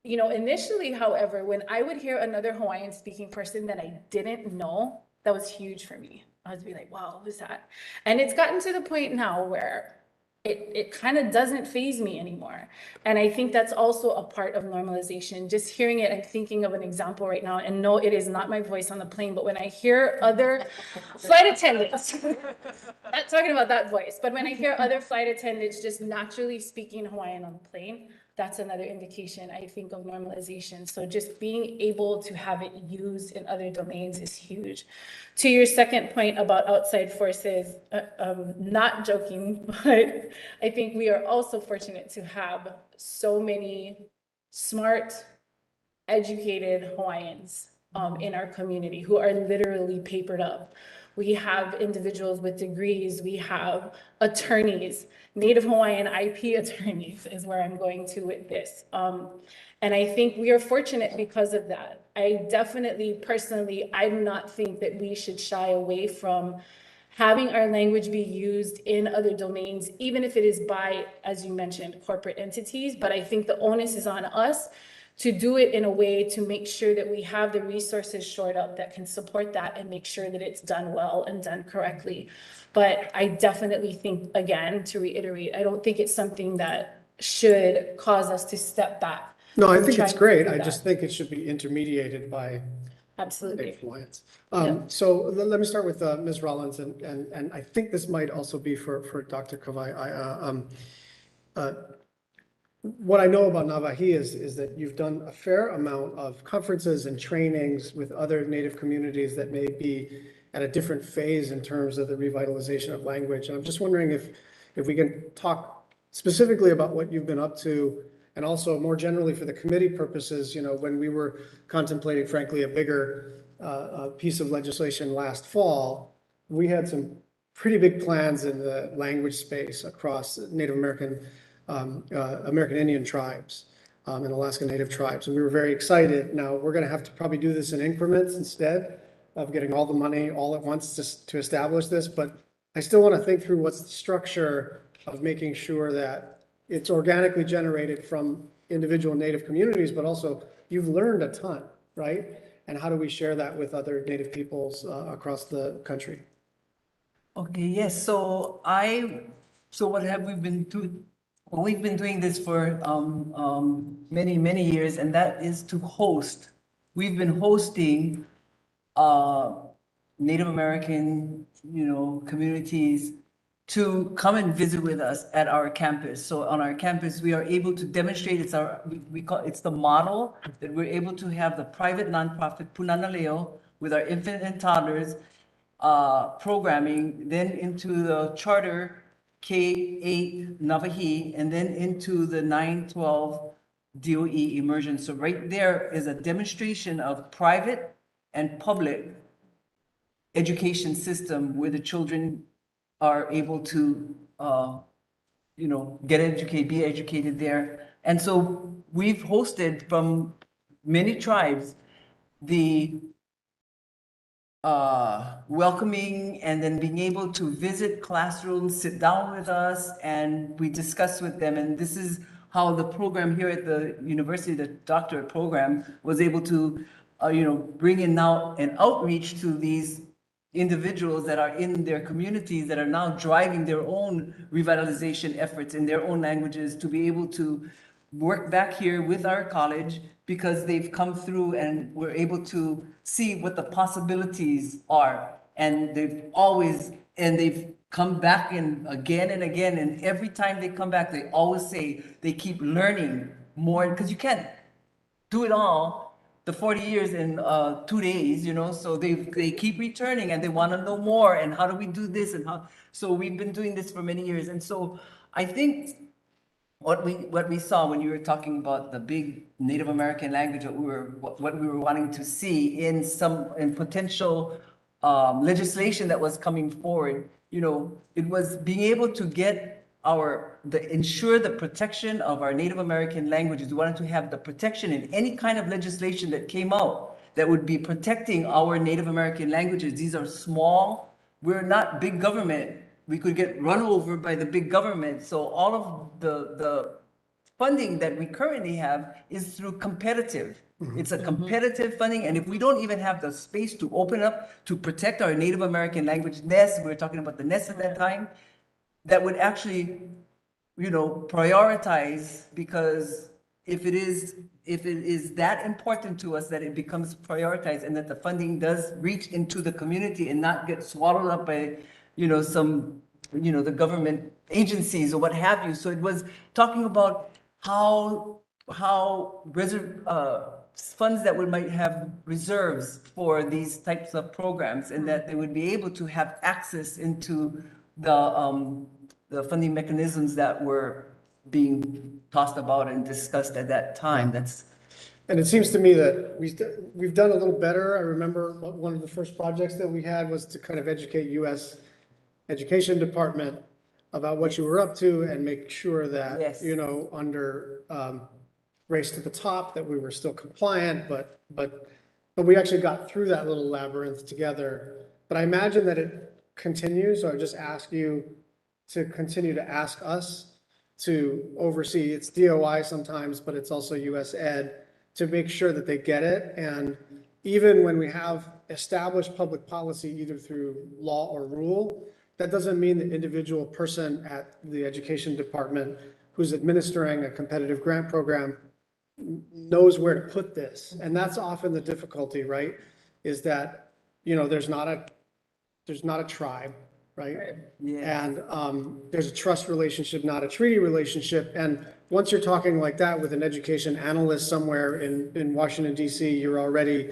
initially, however, when I would hear another Hawaiian speaking person that I didn't know, that was huge for me. I would be like, wow, what was that? And it's gotten to the point now where it kind of doesn't faze me anymore. And I think that's also a part of normalization. Just hearing it, I'm thinking of an example right now, and no, it is not my voice on the plane, but when I hear other flight attendants, not talking about that voice, but when I hear other flight attendants just naturally speaking Hawaiian on the plane, that's another indication, I think, of normalization. So just being able to have it used in other domains is huge. To your second point about outside forces, not joking, but I think we are also fortunate to have so many smart, educated Hawaiians in our community who are literally papered up. We have individuals with degrees, we have attorneys, Native Hawaiian IP attorneys is where I'm going to with this. And I think we are fortunate because of that. I definitely, personally, I do not think that we should shy away from having our language be used in other domains, even if it is by, as you mentioned, corporate entities. But I think the onus is on us to do it in a way to make sure that we have the resources shored up that can support that and make sure that it's done well and done correctly. But I definitely think, again, to reiterate, I don't think it's something that should cause us to step back. No, I from think it's trying to great. do I that. just think it should be intermediated by Absolutely. Native Hawaiians. So let me start with Ms. Rollins, and I think this might also be for Dr. Kawai. What I know about Navahi is that you've done a fair amount of conferences and trainings with other Native communities that may be at a different phase in terms of the revitalization of language. And I'm just wondering if we can talk specifically about what you've been up to, and also more generally for the committee purposes, when we were contemplating, frankly, a bigger piece of legislation last fall, we had some pretty big plans in the language space across Native American Indian tribes and Alaska Native tribes. And we were very excited. Now, we're going to have to probably do this in increments instead of getting all the money all at once to establish this. But I still want to think through what's the structure of making sure that it's organically generated from individual Native communities, but also you've learned a ton, right? And how do we share that with other Native peoples across the country? Okay, yes, so what have we been doing? Well, we've been doing this for many, many years, and that is to host. We've been hosting Native American, communities to come and visit with us at our campus. So on our campus, we are able to demonstrate, it's the model that we're able to have the private nonprofit Punana Leo with our infant and toddlers programming, then into the charter K-8 Navahi, and then into the 9-12 DOE immersion. So right there is a demonstration of private and public education system where the children are able to, get educated, be educated there. And so we've hosted from many tribes the welcoming and then being able to visit classrooms, sit down with us, and we discuss with them. And this is how the program here at the university, the doctorate program, was able to, bring in now an outreach to these individuals that are in their communities that are now driving their own revitalization efforts in their own languages to be able to work back here with our college because they've come through and we're able to see what the possibilities are. And they've come back in again and again. And every time they come back, they always say they keep learning more because you can't do it all the 40 years in 2 days, so they keep returning and they want to know more and how do we do this and how. So we've been doing this for many years. And so I think what we saw when you were talking about the big Native American language, what we were wanting to see in potential legislation that was coming forward, it was being able to get ensure the protection of our Native American languages. We wanted to have the protection in any kind of legislation that came out that would be protecting our Native American languages. These are small. We're not big government. We could get run over by the big government. So all of the funding that we currently have is through competitive It's a competitive funding, and if we don't even have the space to open up to protect our Native American language nest, we were talking about the nest at that time, that would actually, prioritize, because if it is that important to us that it becomes prioritized and that the funding does reach into the community and not get swallowed up by, the government agencies or what have you. So it was talking about how funds that we might have reserves for these types of programs, and that they would be able to have access into the funding mechanisms that were being tossed about and discussed at that time. And it seems to me that we've done a little better. I remember one of the first projects that we had was to kind of educate U.S. Education Department about what you were up to and make sure that, Yes. Under Race to the Top, that we were still compliant, but we actually got through that little labyrinth together. But I imagine that it continues, so I just ask you to continue to ask us to oversee. It's DOI sometimes, but it's also US Ed, to make sure that they get it. And even when we have established public policy, either through law or rule, that doesn't mean the individual person at the education department who's administering a competitive grant program knows where to put this. And that's often the difficulty, right? Is that, there's not a tribe, right? Yeah. And there's a trust relationship, not a treaty relationship. And once you're talking like that with an education analyst somewhere in Washington, DC, you're already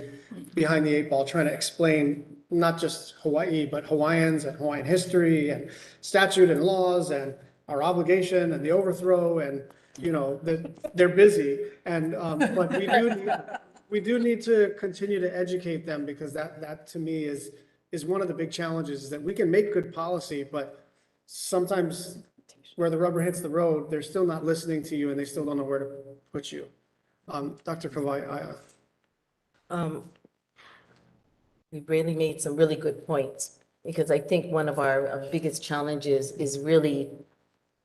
behind the eight ball trying to explain not just Hawaii, but Hawaiians and Hawaiian history and statute and laws and our obligation and the overthrow, and that they're busy. And but we do need to continue to educate them, because that to me is one of the big challenges, is that we can make good policy, but sometimes where the rubber hits the road, they're still not listening to you and they still don't know where to put you. Dr. Kawai, We really made some really good points, because I think one of our biggest challenges is really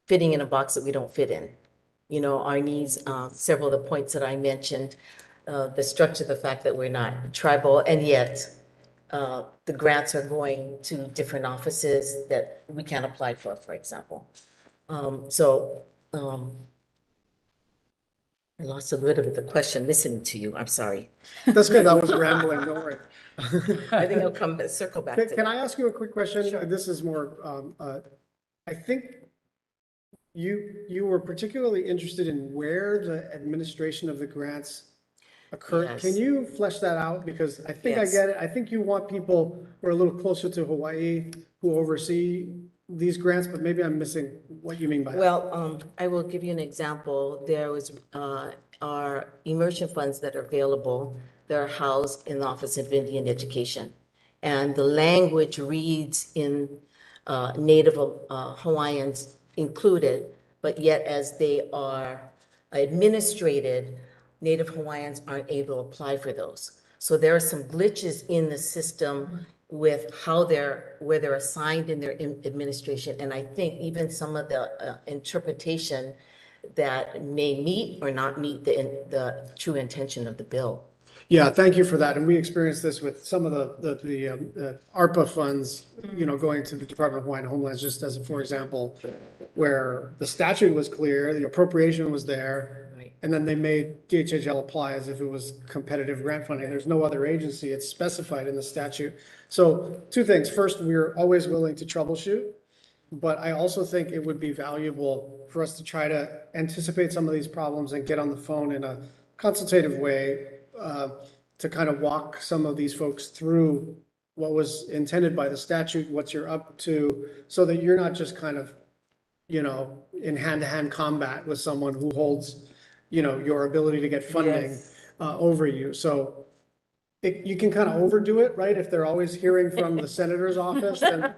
fitting in a box that we don't fit in. Our needs, several of the points that I mentioned, the structure, the fact that we're not tribal, and yet the grants are going to different offices that we can't apply for example. I lost a little bit of the question listening to you. I'm sorry. that's good. I was rambling, don't worry. I think I'll circle back to Can that. I ask you a quick question? Sure. This is more, I think you were particularly interested in where the administration of the grants occur. Yes. Can you flesh that out? Because I think I Yes. get it. I think you want people who are a little closer to Hawaii who oversee these grants, but maybe I'm missing what you mean by that. Well, I will give you an example. There was our immersion funds that are available. They're housed in the Office of Indian Education. And the language reads in Native Hawaiians included, but yet as they are administrated, Native Hawaiians aren't able to apply for those. So there are some glitches in the system with where they're assigned in their administration. And I think even some of the interpretation that may meet or not meet the true intention of the bill. Yeah, thank you for that. And we experienced this with some of the ARPA funds, going to the Department of Hawaiian Homelands, just as for example, where the statute was clear, the appropriation was there, Right. and then they made DHHL apply as if it was competitive grant funding. There's no other agency. It's specified in the statute. So two things. First, we're always willing to troubleshoot, but I also think it would be valuable for us to try to anticipate some of these problems and get on the phone in a consultative way, to kind of walk some of these folks through what was intended by the statute, what you're up to, so that you're not just kind of, in hand-to-hand combat with someone who holds, your ability to get funding Yes. over you. So you can kind of overdo it, right? If they're always hearing from the senator's office, then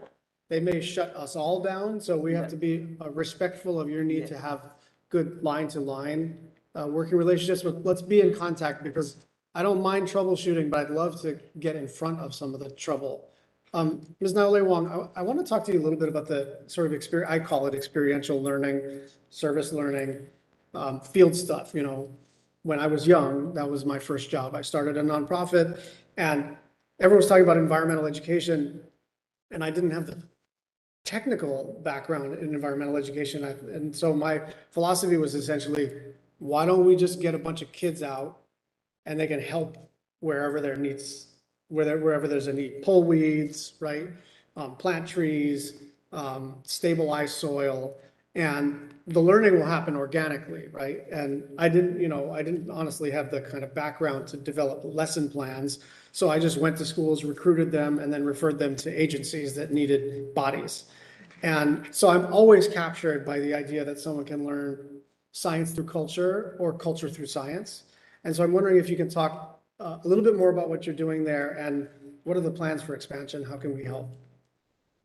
they may shut us all down. So we have to be respectful of your need to have good line-to-line working relationships, but let's be in contact, because I don't mind troubleshooting, but I'd love to get in front of some of the trouble. Ms. Naole Wong, I want to talk to you a little bit about the sort of experience, I call it experiential learning, service learning, field stuff, when I was young, that was my first job. I started a nonprofit and everyone was talking about environmental education, and I didn't have the technical background in environmental education. And so my philosophy was essentially, why don't we just get a bunch of kids out and they can help wherever there needs, wherever there's a need, pull weeds, right? Plant trees, stabilize soil, and the learning will happen organically, right? And I didn't honestly have the kind of background to develop lesson plans. So I just went to schools, recruited them, and then referred them to agencies that needed bodies. And so I'm always captured by the idea that someone can learn science through culture or culture through science. And so I'm wondering if you can talk a little bit more about what you're doing there and what are the plans for expansion? How can we help?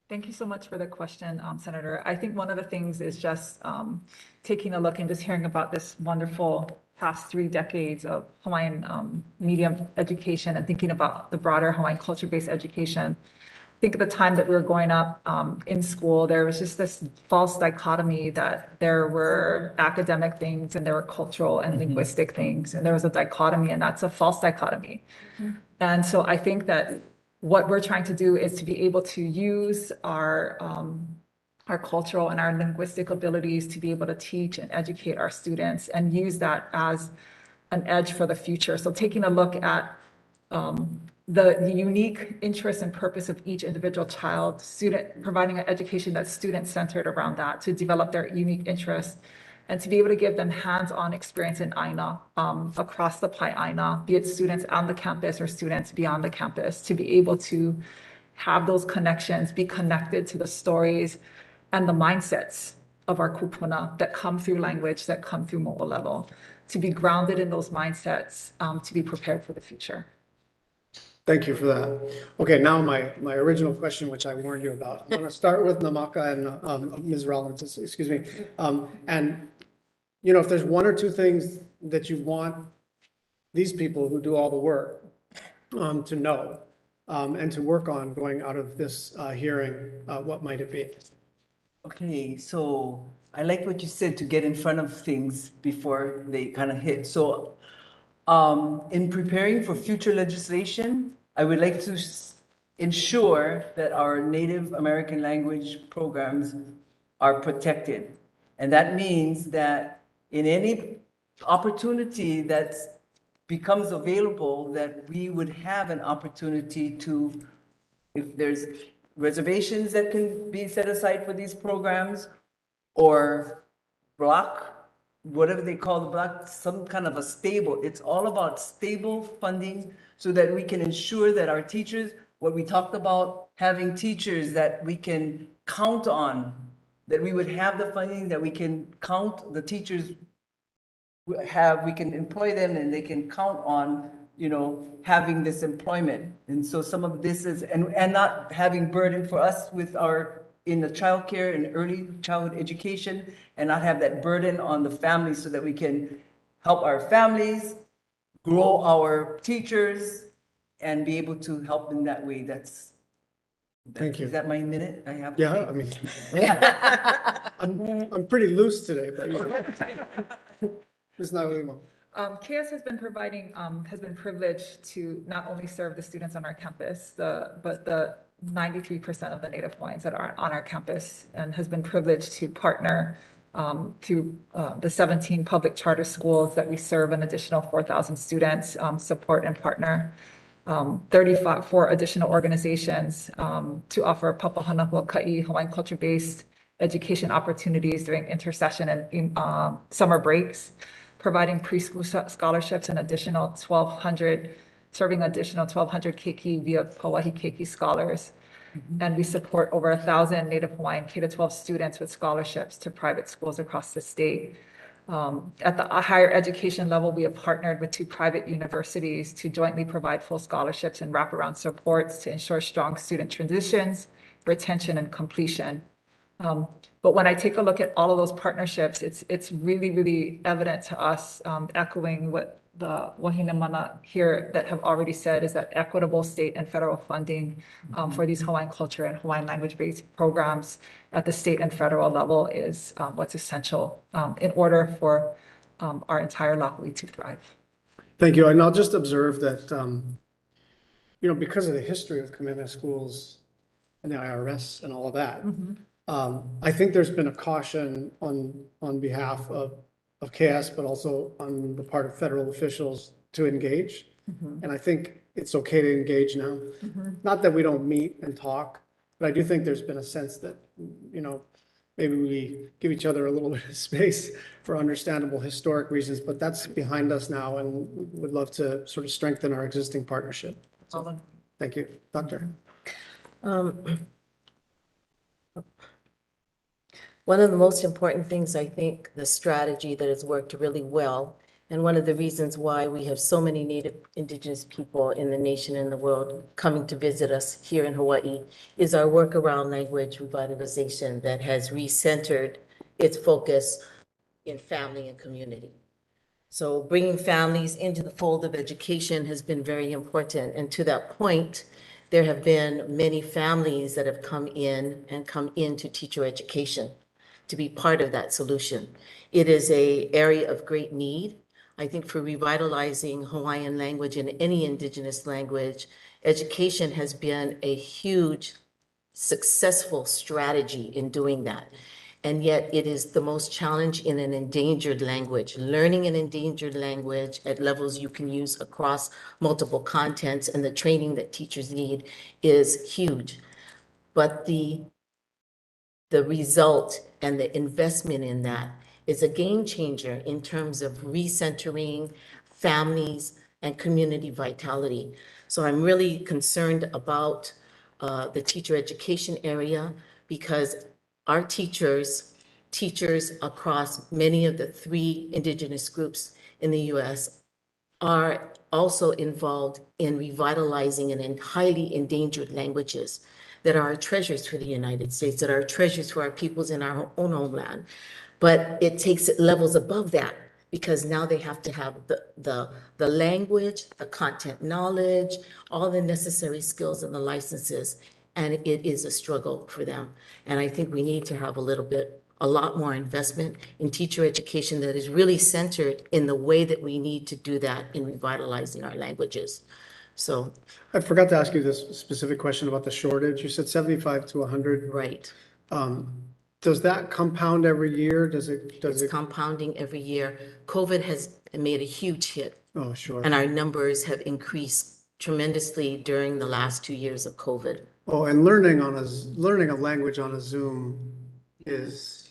Thank you so much for the question, Senator. I think one of the things is just taking a look and just hearing about this wonderful past 3 decades of Hawaiian medium education and thinking about the broader Hawaiian culture-based education. I think at the time that we were growing up in school, there was just this false dichotomy that there were academic things and there were cultural and linguistic things, and there was a dichotomy, and that's a false dichotomy. And so I think that what we're trying to do is to be able to use our cultural and our linguistic abilities to be able to teach and educate our students and use that as an edge for the future. So taking a look at the unique interest and purpose of each individual child, student, providing an education that's student-centered around that to develop their unique interests and to be able to give them hands-on experience in Aina, across the Aina, be it students on the campus or students beyond the campus, to be able to have those connections, be connected to the stories and the mindsets of our kupuna that come through language, that come through mo'olelo, to be grounded in those mindsets, to be prepared for the future. Thank you for that. Okay, now my original question, which I warned you about. I'm going to start with Namaka and Ms. Rollins, excuse me. And if there's one or two things that you want these people who do all the work to know and to work on going out of this hearing, what might it be? Okay, so I like what you said, to get in front of things before they kind of hit. So in preparing for future legislation, I would like to ensure that our Native American language programs are protected. And that means that in any opportunity that becomes available, that we would have an opportunity to, if there's reservations that can be set aside for these programs, or block, whatever they call the block, some kind of a stable. It's all about stable funding so that we can ensure that our teachers, what we talked about, having teachers that we can count on, that we would have the funding, that we can count the teachers we can employ them and they can count on, having this employment. And so some of this is, and not having burden for us with in the childcare and early childhood education, and not have that burden on the families, so that we can help our families, grow our teachers, and be able to help in that way. Thank you. Is that my minute? I have. Yeah, I mean, I'm pretty loose today, but it's not really long. KS has been privileged to not only serve the students on our campus, but the 93% of the Native Hawaiians that are on our campus, and has been privileged to partner through the 17 public charter schools that we serve an additional 4,000 students, support and partner 34 additional organizations to offer Papahana Huaka'i Hawaiian culture-based education opportunities during intersession and summer breaks, providing preschool scholarships and serving additional 1,200 keiki via Pauahi Keiki scholars. And we support over 1,000 Native Hawaiian K-12 students with scholarships to private schools across the state. At the higher education level, we have partnered with 2 private universities to jointly provide full scholarships and wraparound supports to ensure strong student transitions, retention, and completion. But when I take a look at all of those partnerships, it's really, really evident to us, echoing what the wahine mana here that have already said, is that equitable state and federal funding for these Hawaiian culture and Hawaiian language-based programs at the state and federal level is what's essential in order for our entire Lahui to thrive. Thank you. And I'll just observe that, because of the history of Kamehameha Schools and the IRS and all of that, I think there's been a caution on behalf of KS, but also on the part of federal officials to engage. And I think it's okay to engage now. Not that we don't meet and talk, but I do think there's been a sense that, maybe we give each other a little bit of space for understandable historic reasons, but that's behind us now and would love to sort of strengthen our existing partnership. So, thank you, Doctor. One of the most important things, I think, the strategy that has worked really well, and one of the reasons why we have so many Native Indigenous people in the nation and the world coming to visit us here in Hawaii, is our work around language revitalization that has recentered its focus in family and community. So bringing families into the fold of education has been very important. And to that point, there have been many families that have come into teacher education to be part of that solution. It is an area of great need. I think for revitalizing Hawaiian language and any indigenous language, education has been a huge successful strategy in doing that. And yet it is the most challenge in an endangered language. Learning an endangered language at levels you can use across multiple contents and the training that teachers need is huge. But the result and the investment in that is a game changer in terms of recentering families and community vitality. So I'm really concerned about the teacher education area because our teachers across many of the 3 indigenous groups in the US are also involved in revitalizing and in highly endangered languages that are treasures for the United States, that are treasures for our peoples in our own homeland. But it takes it levels above that because now they have to have the language, the content knowledge, all the necessary skills and the licenses. And it is a struggle for them. And I think we need to have a lot more investment in teacher education that is really centered in the way that we need to do that in revitalizing our languages. So, I forgot to ask you this specific question about the shortage. You said 75 to 100. right. Does that compound every year? It's compounding every year. COVID has made a huge hit. Oh, sure. And our numbers have increased tremendously during the last 2 years of COVID. Oh, and learning a language on a Zoom is,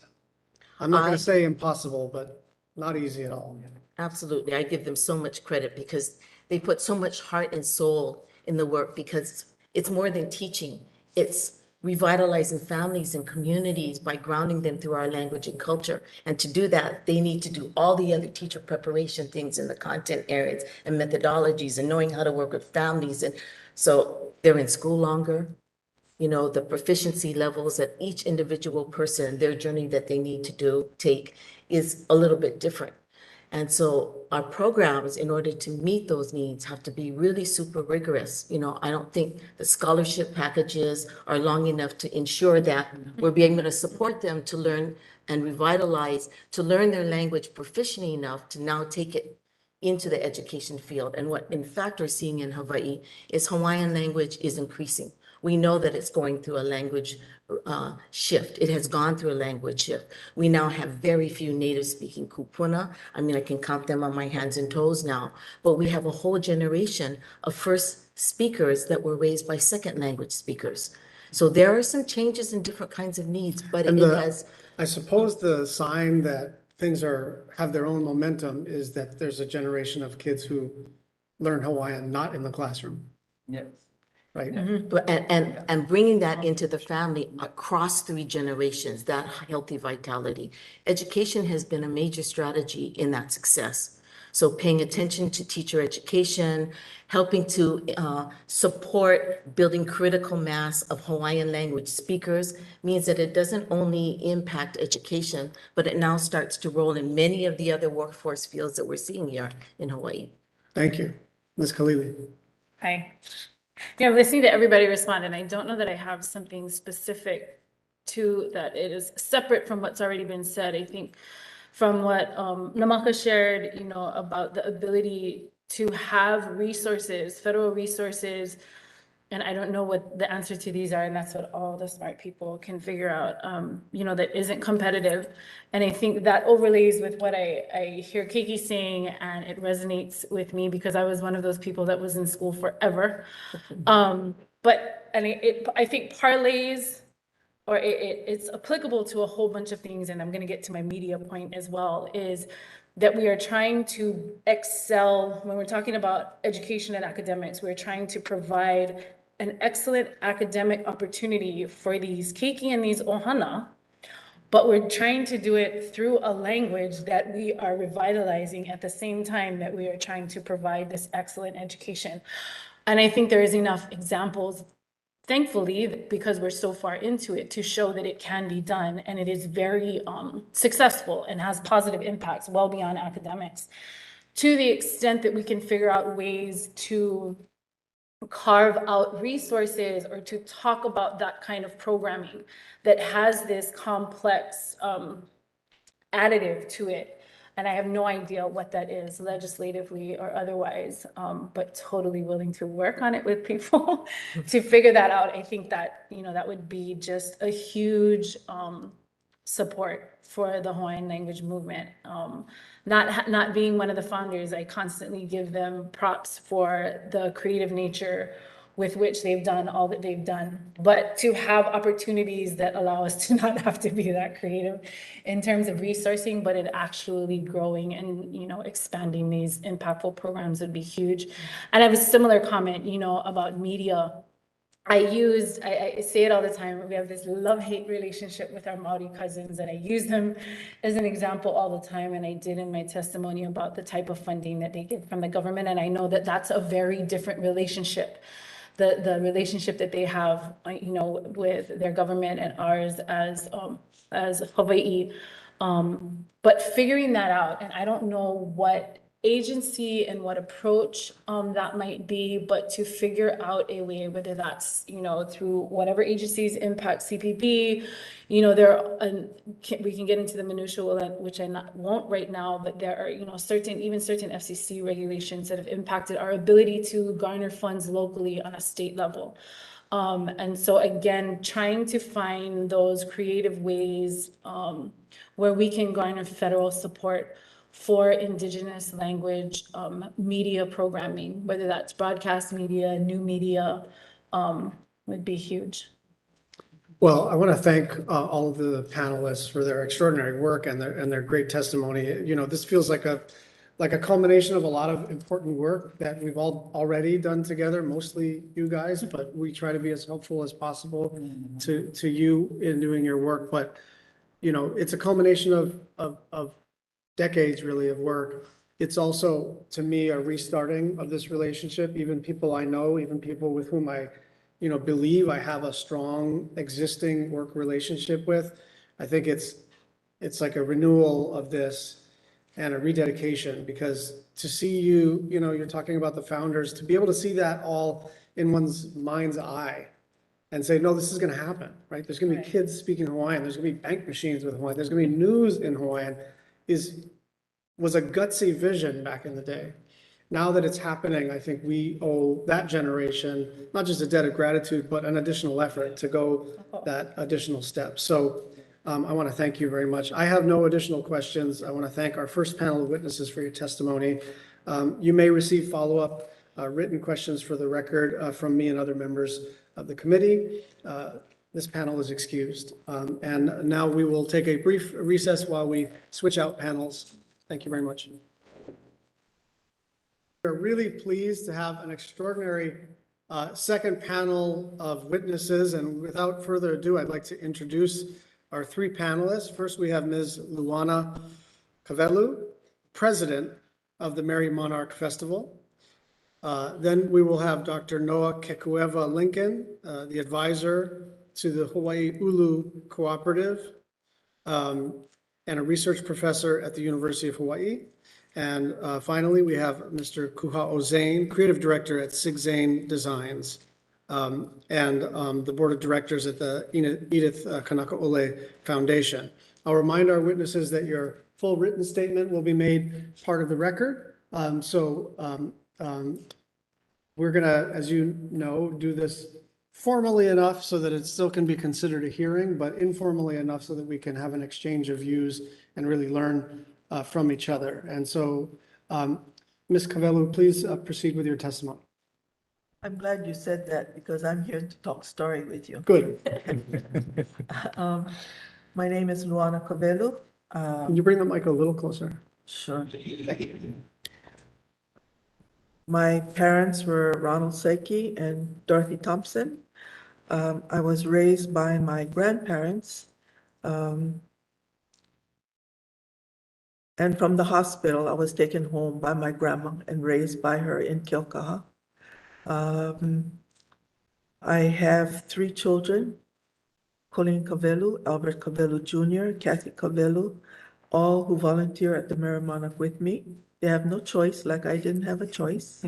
I'm not going to say impossible, but not easy at all. Absolutely. I give them so much credit because they put so much heart and soul in the work because it's more than teaching. It's revitalizing families and communities by grounding them through our language and culture. And to do that, they need to do all the other teacher preparation things in the content areas and methodologies and knowing how to work with families. And so they're in school longer. The proficiency levels that each individual person, their journey that they need to take is a little bit different. And so our programs, in order to meet those needs, have to be really super rigorous. I don't think the scholarship packages are long enough to ensure that we're being able to support them to learn and revitalize, to learn their language proficiently enough to now take it into the education field. And what in fact we're seeing in Hawaii is Hawaiian language is increasing. We know that it's going through a language shift. It has gone through a language shift. We now have very few native speaking kupuna. I mean, I can count them on my hands and toes now, but we have a whole generation of first speakers that were raised by second language speakers. So there are some changes in different kinds of needs, but I suppose the sign that things have their own momentum is that there's a generation of kids who learn Hawaiian not in the classroom. Yes. Right. And bringing that into the family across 3 generations, that healthy vitality. Education has been a major strategy in that success. So paying attention to teacher education, helping to support building critical mass of Hawaiian language speakers means that it doesn't only impact education, but it now starts to roll in many of the other workforce fields that we're seeing here in Hawaii. Thank you. Ms. Khalili. Hi. Listening to everybody respond, and I don't know that I have something specific to that. It is separate from what's already been said. I think from what Namaka shared, you know, about the ability to have resources, federal resources, and I don't know what the answer to these are, and that's what all the smart people can figure out, you know, that isn't competitive. And I think that overlays with what I hear Keiki saying, and it resonates with me because I was one of those people that was in school forever. I think parlays, or it's applicable to a whole bunch of things, and I'm gonna get to my media point as well, is that we are trying to excel, when we're talking about education and academics, we're trying to provide an excellent academic opportunity for these keiki and these ohana, but we're trying to do it through a language that we are revitalizing at the same time that we are trying to provide this excellent education. And I think there is enough examples, thankfully, because we're so far into it, to show that it can be done, and it is very successful and has positive impacts well beyond academics, to the extent that we can figure out ways to carve out resources or to talk about that kind of programming that has this complex additive to it. And I have no idea what that is legislatively or otherwise, but totally willing to work on it with people to figure that out. I think that, you know, that would be just a huge support for the Hawaiian language movement. Not being one of the founders, I constantly give them props for the creative nature with which they've done all that they've done, but to have opportunities that allow us to not have to be that creative in terms of resourcing, but in actually growing and, you know, expanding these impactful programs would be huge. And I have a similar comment, you know, about media. I say it all the time, we have this love-hate relationship with our Maori cousins, and I use them as an example all the time, and I did in my testimony about the type of funding that they get from the government, and I know that that's a very different relationship. The relationship that they have, you know, with their government and ours as Hawaii. But figuring that out, and I don't know what agency and what approach that might be, but to figure out a way, whether that's, you know, through whatever agencies impact CPP, you know, we can get into the minutiae, which won't right now, but there are, you know, certain FCC regulations that have impacted our ability to garner funds locally on a state level. And so again, trying to find those creative ways where we can garner federal support for Indigenous language media programming, whether that's broadcast media, new media, would be huge. Well, I want to thank all of the panelists for their extraordinary work and their great testimony. You know, this feels like a culmination of a lot of important work that we've all already done together, mostly you guys, but we try to be as helpful as possible to you in doing your work. But, you know, it's a culmination of decades really of work. It's also, to me, a restarting of this relationship. Even people I know, even people with whom I, you know, believe I have a strong existing work relationship with. I think it's like a renewal of this and a rededication, because to see you, you know, you're talking about the founders, to be able to see that all in one's mind's eye and say, no, this is going to happen, right? There's going to be kids speaking Hawaiian. There's going to be bank machines with Hawaiian. There's going to be news in Hawaiian. Was a gutsy vision back in the day. Now that it's happening, I think we owe that generation, not just a debt of gratitude, but an additional effort to go that additional step. So I want to thank you very much. I have no additional questions. I want to thank our first panel of witnesses for your testimony. You may receive follow-up written questions for the record from me and other members of the committee. This panel is excused. And now we will take a brief recess while we switch out panels. Thank you very much. We're really pleased to have an extraordinary second panel of witnesses. And without further ado, I'd like to introduce our three panelists. First, we have Ms. Luana Kavelu, President of the Merry Monarch Festival. Then we will have Dr. Noah Kekueva Lincoln, the advisor to the Hawaii Ulu Cooperative, and a research professor at the University of Hawaii. And finally, we have Mr. Kuha'o Zane, creative director at Sig Zane Designs, and the board of directors at the Edith Kanakaole Foundation. I'll remind our witnesses that your full written statement will be made part of the record. We're gonna, as you know, do this formally enough so that it still can be considered a hearing, but informally enough so that we can have an exchange of views and really learn from each other. And so, Ms. Cavelu, please proceed with your testimony. I'm glad you said that because I'm here to talk story with you. Good. My name is Luana Covelu. Can you bring the mic a little closer? Sure. My parents were Ronald Saiki and Dorothy Thompson. I was raised by my grandparents. And from the hospital, I was taken home by my grandma and raised by her in Kilkaha. I have 3 children, Colleen Cavelu, Albert Cavelu Jr., Kathy Cavelu, all who volunteer at the Merrimack with me. They have no choice, like I didn't have a choice.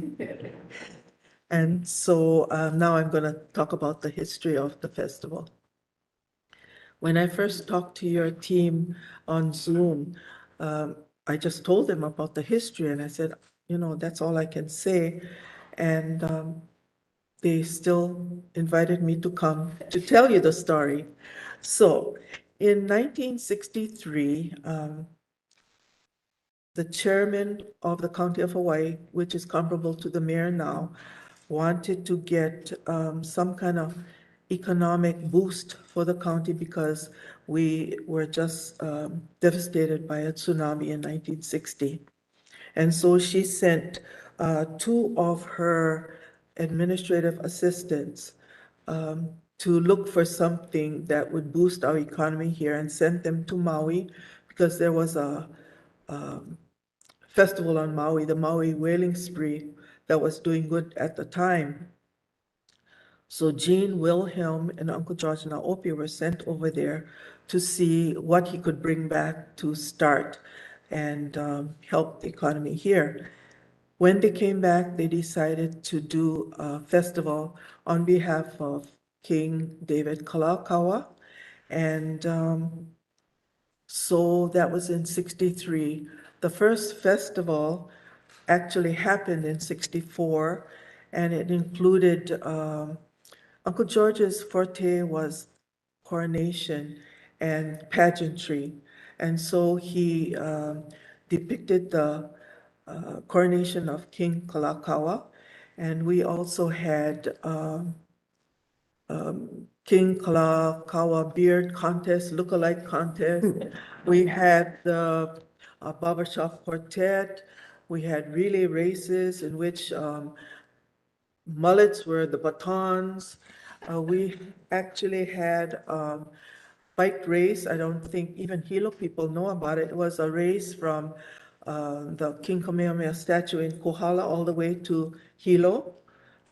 And so now I'm going to talk about the history of the festival. When I first talked to your team on Zoom, I just told them about the history and I said, you know, that's all I can say. And they still invited me to come to tell you the story. So in 1963, the chairman of the County of Hawaii, which is comparable to the mayor now, wanted to get some kind of economic boost for the county because we were just devastated by a tsunami in 1960. And so she sent 2 of her administrative assistants to look for something that would boost our economy here and sent them to Maui because there was a festival on Maui, the Maui Whaling Spree, that was doing good at the time. So Jean, Wilhelm, and Uncle George Naopi were sent over there to see what he could bring back to start and help the economy here. When they came back, they decided to do a festival on behalf of King David Kalakaua. And so that was in 63. The first festival actually happened in 64, and it included Uncle George's forte was coronation and pageantry. And so he depicted the coronation of King Kalakaua. And we also had King Kalakaua beard contest, look-alike contest. We had the barbershop quartet. We had relay races in which mullets were the batons. We actually had bike race. I don't think even Hilo people know about it. It was a race from the King Kamehameha statue in Kohala all the way to Hilo.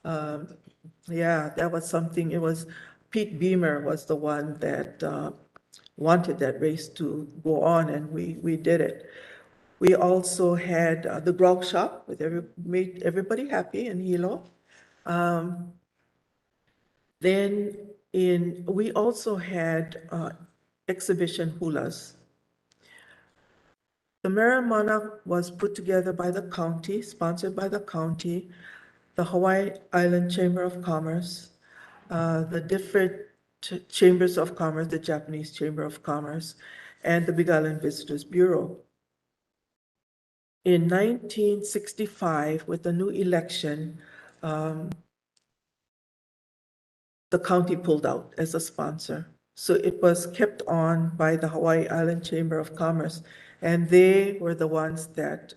Yeah, that was something. It was Pete Beamer was the one that wanted that race to go on, and we did it. We also had the grog shop with made everybody happy in Hilo. Then we also had exhibition hulas. The Merrimack was put together by the county, sponsored by the county, the Hawaii Island Chamber of Commerce, the different chambers of commerce, the Japanese Chamber of Commerce, and the Big Island Visitors Bureau. In 1965, with the new election, the county pulled out as a sponsor. So it was kept on by the Hawaii Island Chamber of Commerce, and they were the ones that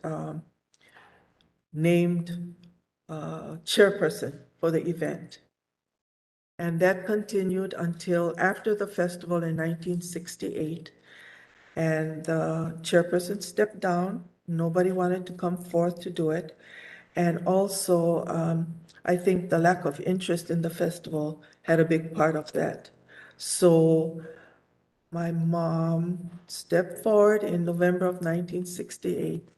named chairperson for the event. And that continued until after the festival in 1968. And the chairperson stepped down. Nobody wanted to come forth to do it. And also, I think the lack of interest in the festival had a big part of that. So my mom stepped forward in November of 1968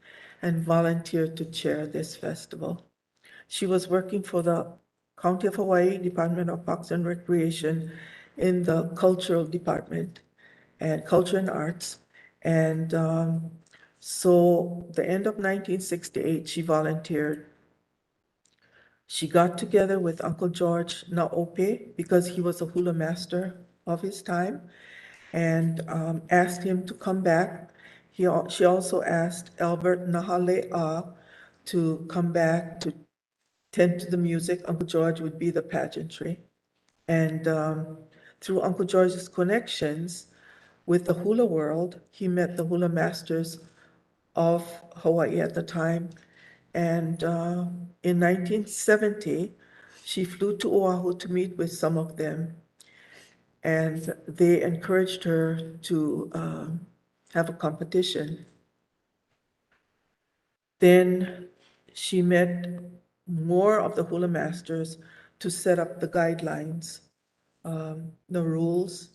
and volunteered to chair this festival. She was working for the County of Hawaii Department of Parks and Recreation in the cultural department and culture and arts. And so the end of 1968, she volunteered. She got together with Uncle George Naope because he was a hula master of his time and asked him to come back. She also asked Albert Nahalea to come back to tend to the music. Uncle George would be the pageantry. And through Uncle George's connections with the hula world, he met the hula masters of Hawaii at the time. And in 1970, she flew to Oahu to meet with some of them. And they encouraged her to have a competition. Then she met more of the hula masters to set up the guidelines, the rules.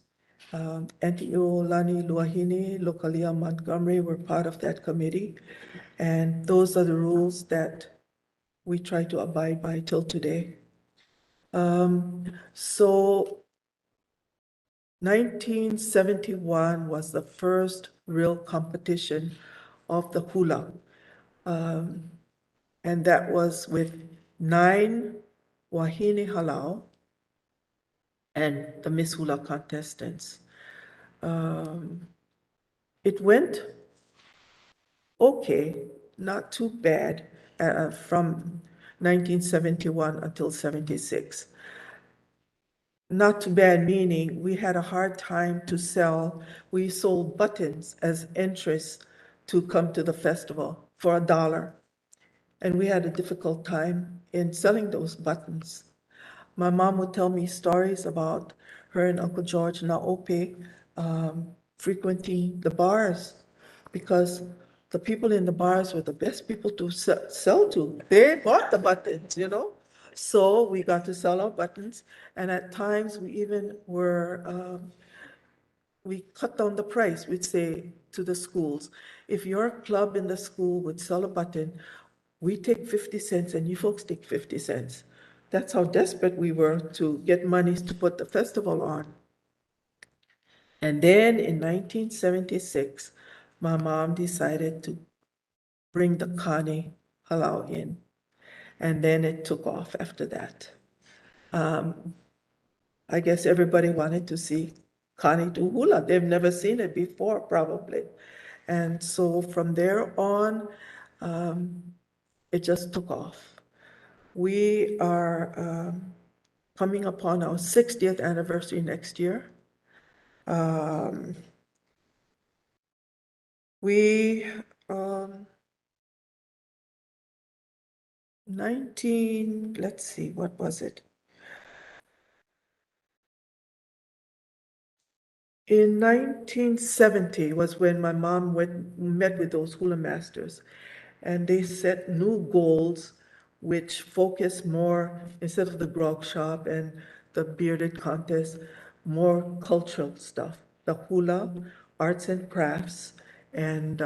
Auntie Iolani Luahini, Lokalia Montgomery were part of that committee. And those are the rules that we try to abide by till today. So 1971 was the first real competition of the hula. And that was with 9 wahine halau and the Miss Hula contestants. It went okay, not too bad, from 1971 until 76. Not too bad, meaning we had a hard time to sell. We sold buttons as entries to come to the festival for $1. And we had a difficult time in selling those buttons. My mom would tell me stories about her and Uncle George Naope frequenting the bars because the people in the bars were the best people to sell to. They bought the buttons, you know? So we got to sell our buttons, and at times we even were, we cut down the price. We'd say to the schools, if your club in the school would sell a button, we take 50 cents and you folks take 50 cents. That's how desperate we were to get monies to put the festival on. And then in 1976, my mom decided to bring the Kani Halau in. And then it took off after that. I guess everybody wanted to see Kani do hula. They've never seen it before, probably. And so from there on, it just took off. We are coming upon our 60th anniversary next year. We, let's see, what was it? In 1970 was when my mom met with those hula masters, and they set new goals which focus more, instead of the grog shop and the bearded contest, more cultural stuff. The hula, arts and crafts, and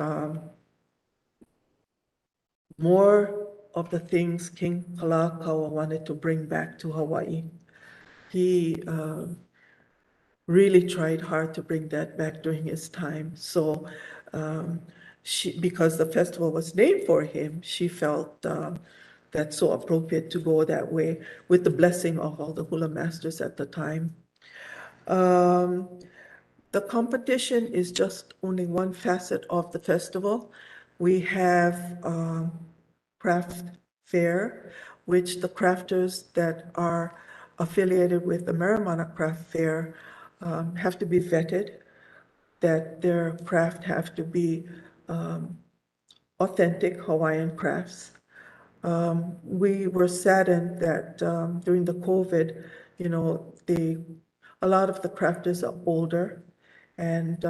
more of the things King Kalakaua wanted to bring back to Hawaii. He really tried hard to bring that back during his time. So because the festival was named for him, she felt that's so appropriate to go that way with the blessing of all the hula masters at the time. The competition is just only one facet of the festival. We have craft fair, which the crafters that are affiliated with the Maramana Craft Fair have to be vetted, that their craft have to be authentic Hawaiian crafts. We were saddened that during the COVID, you know, a lot of the crafters are older, and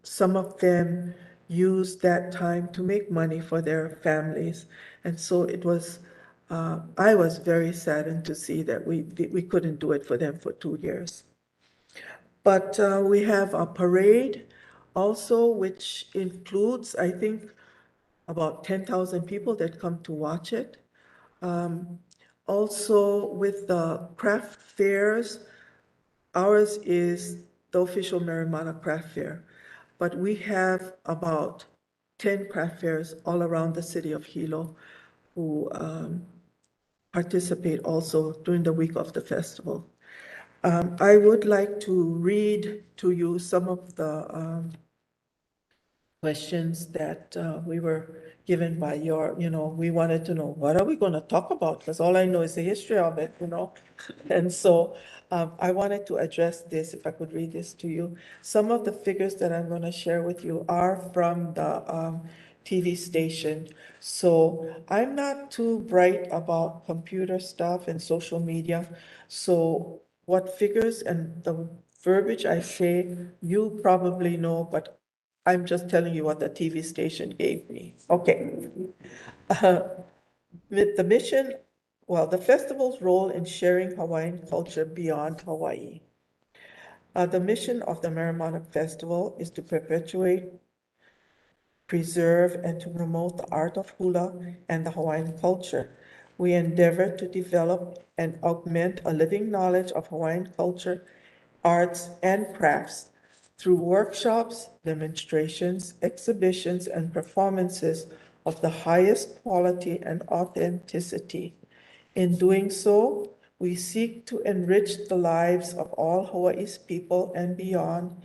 some of them use that time to make money for their families. And so it was, I was very saddened to see that we couldn't do it for them for 2 years. But we have a parade also, which includes, I think, about 10,000 people that come to watch it. Also, with the craft fairs, ours is the official Maramana Craft Fair. but we have about 10 craft fairs all around the city of Hilo who participate also during the week of the festival. I would like to read to you some of the questions that we were given by we wanted to know, what are we going to talk about? Because all I know is the history of it, And so I wanted to address this, if I could read this to you. Some of the figures that I'm going to share with you are from the TV station. So I'm not too bright about computer stuff and social media. So what figures and the verbiage I say, you probably know, but I'm just telling you what the TV station gave me. Okay. With the mission, well, the festival's role in sharing Hawaiian culture beyond Hawaii. The mission of the Merrimana Festival is to perpetuate, preserve, and to promote the art of hula and the Hawaiian culture. We endeavor to develop and augment a living knowledge of Hawaiian culture, arts, and crafts through workshops, demonstrations, exhibitions, and performances of the highest quality and authenticity. In doing so, we seek to enrich the lives of all Hawaii's people and beyond,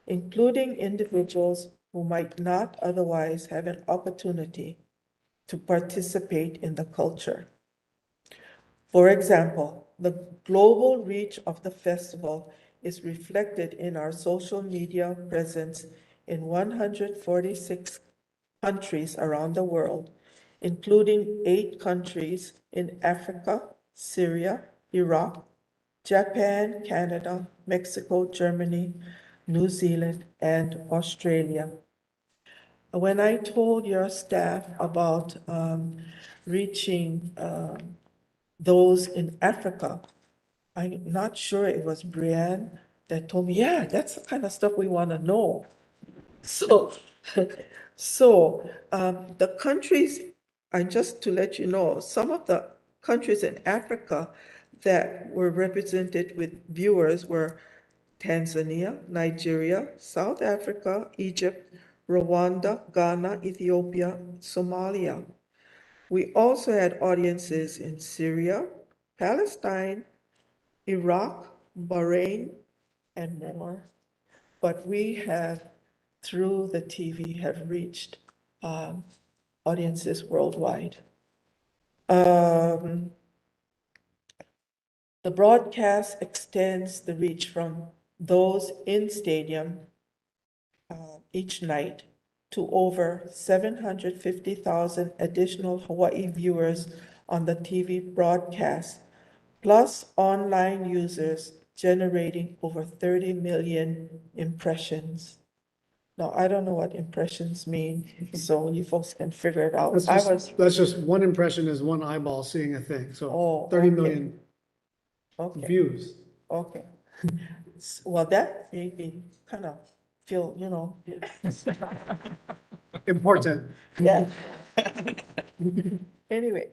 including individuals who might not otherwise have an opportunity to participate in the culture. For example, the global reach of the festival is reflected in our social media presence in 146 countries around the world, including 8 countries in Africa, Syria, Iraq, Japan, Canada, Mexico, Germany, New Zealand, and Australia. When I told your staff about reaching those in Africa, I'm not sure it was Brianne that told me, yeah, that's the kind of stuff we want to know. So, the countries, and just to let you know, some of the countries in Africa that were represented with viewers were Tanzania, Nigeria, South Africa, Egypt, Rwanda, Ghana, Ethiopia, Somalia. We also had audiences in Syria, Palestine, Iraq, Bahrain, and more. But we have, through the TV, have reached audiences worldwide. The broadcast extends the reach from those in stadium each night to over 750,000 additional Hawaii viewers on the TV broadcast, plus online users generating over 30 million impressions. Now, I don't know what impressions mean, so you folks can figure it out. That's just one impression is one eyeball seeing a thing, so Oh, 30 okay. million Okay, views. okay. Well, that made me kind of feel, Important. yeah. Anyway,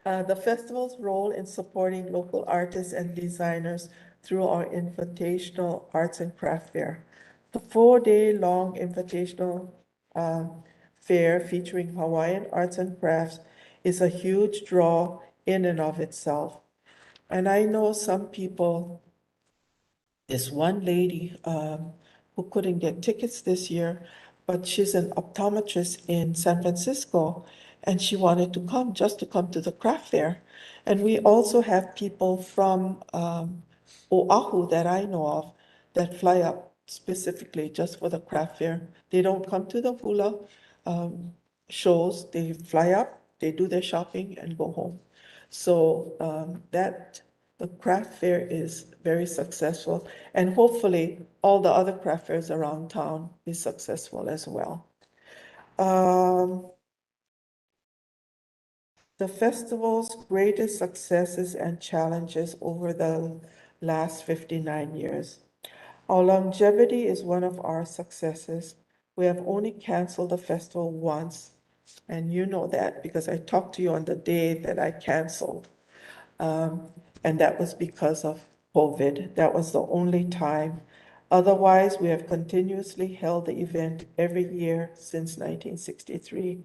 the festival's role in supporting local artists and designers through our invitational arts and craft fair. The 4-day-long invitational fair featuring Hawaiian arts and crafts is a huge draw in and of itself. And I know some people, this one lady who couldn't get tickets this year, but she's an optometrist in San Francisco, and she wanted to come, just to come to the craft fair. And we also have people from Oahu that I know of that fly up specifically just for the craft fair. They don't come to the hula shows, they fly up, they do their shopping and go home. So the craft fair is very successful, and hopefully all the other craft fairs around town is successful as well. The festival's greatest successes and challenges over the last 59 years. Our longevity is one of our successes. We have only canceled the festival once, and you know that because I talked to you on the day that I canceled. And that was because of COVID. That was the only time Otherwise, we have continuously held the event every year since 1963.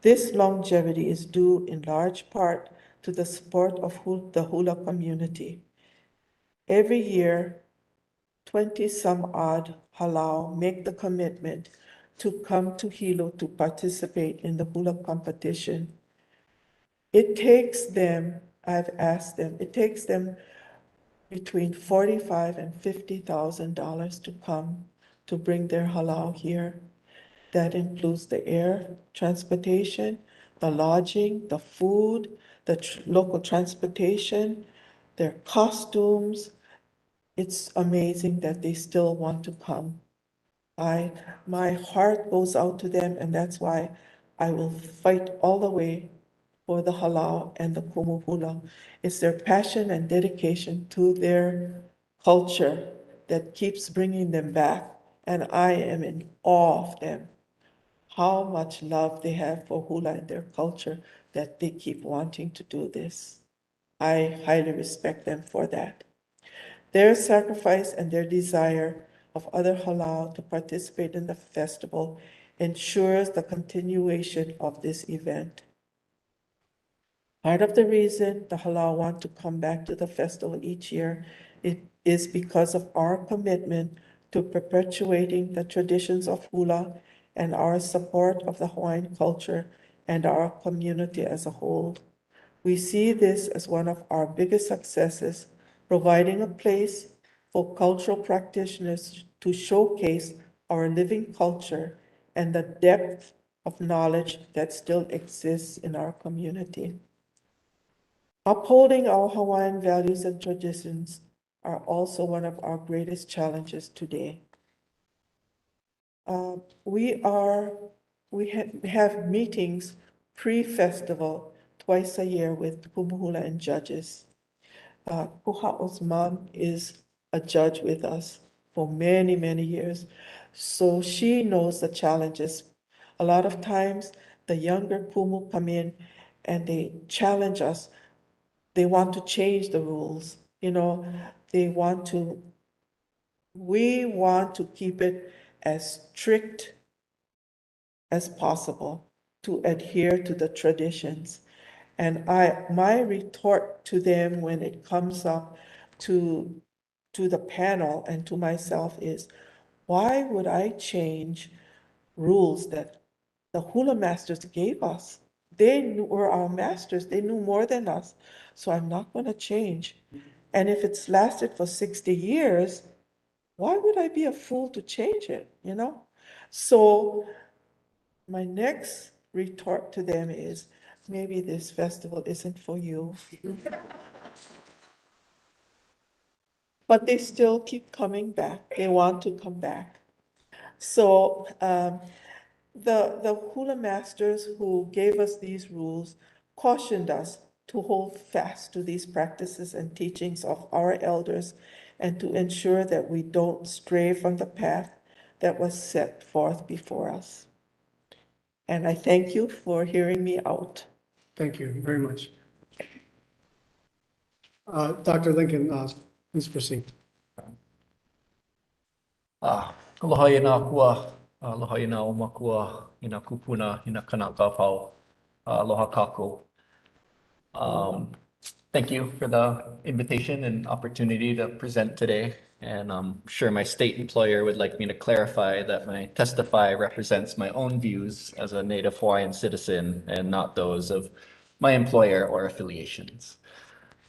This longevity is due in large part to the support of the hula community. Every year, 20-some-odd halau make the commitment to come to Hilo to participate in the hula competition. It takes them, I've asked them, it takes them between $45,000 and $50,000 to come to bring their halau here. That includes the air transportation, the lodging, the food, the local transportation, their costumes. It's amazing that they still want to come. My heart goes out to them, and that's why I will fight all the way for the halau and the kumu hula. It's their passion and dedication to their culture that keeps bringing them back, and I am in awe of them. How much love they have for hula and their culture that they keep wanting to do this. I highly respect them for that. Their sacrifice and their desire of other halau to participate in the festival ensures the continuation of this event. Part of the reason the halau want to come back to the festival each year is because of our commitment to perpetuating the traditions of hula and our support of the Hawaiian culture and our community as a whole. We see this as one of our biggest successes, providing a place for cultural practitioners to showcase our living culture and the depth of knowledge that still exists in our community. Upholding our Hawaiian values and traditions are also one of our greatest challenges today. We have meetings pre-festival twice a year with Kumuhula and judges. Kuha'o's mom is a judge with us for many, many years. So she knows the challenges. A lot of times the younger Kumu come in and they challenge us. They want to change the rules. We want to keep it as strict as possible to adhere to the traditions. And my retort to them when it comes up to the panel and to myself is, why would I change rules that the hula masters gave us? They were our masters. They knew more than us. So I'm not going to change. And if it's lasted for 60 years, why would I be a fool to change it, So my next retort to them is, maybe this festival isn't for you. But they still keep coming back. They want to come back. So the hula masters who gave us these rules cautioned us to hold fast to these practices and teachings of our elders and to ensure that we don't stray from the path that was set forth before us. And I thank you for hearing me out. Thank you very much. Dr. Lincoln, please proceed. Aloha i nā kua, aloha i nā omakua, i nā kupuna, i nā kanaka pau. Aloha kākou. Thank you for the invitation and opportunity to present today. And I'm sure my state employer would like me to clarify that my testify represents my own views as a Native Hawaiian citizen and not those of my employer or affiliations.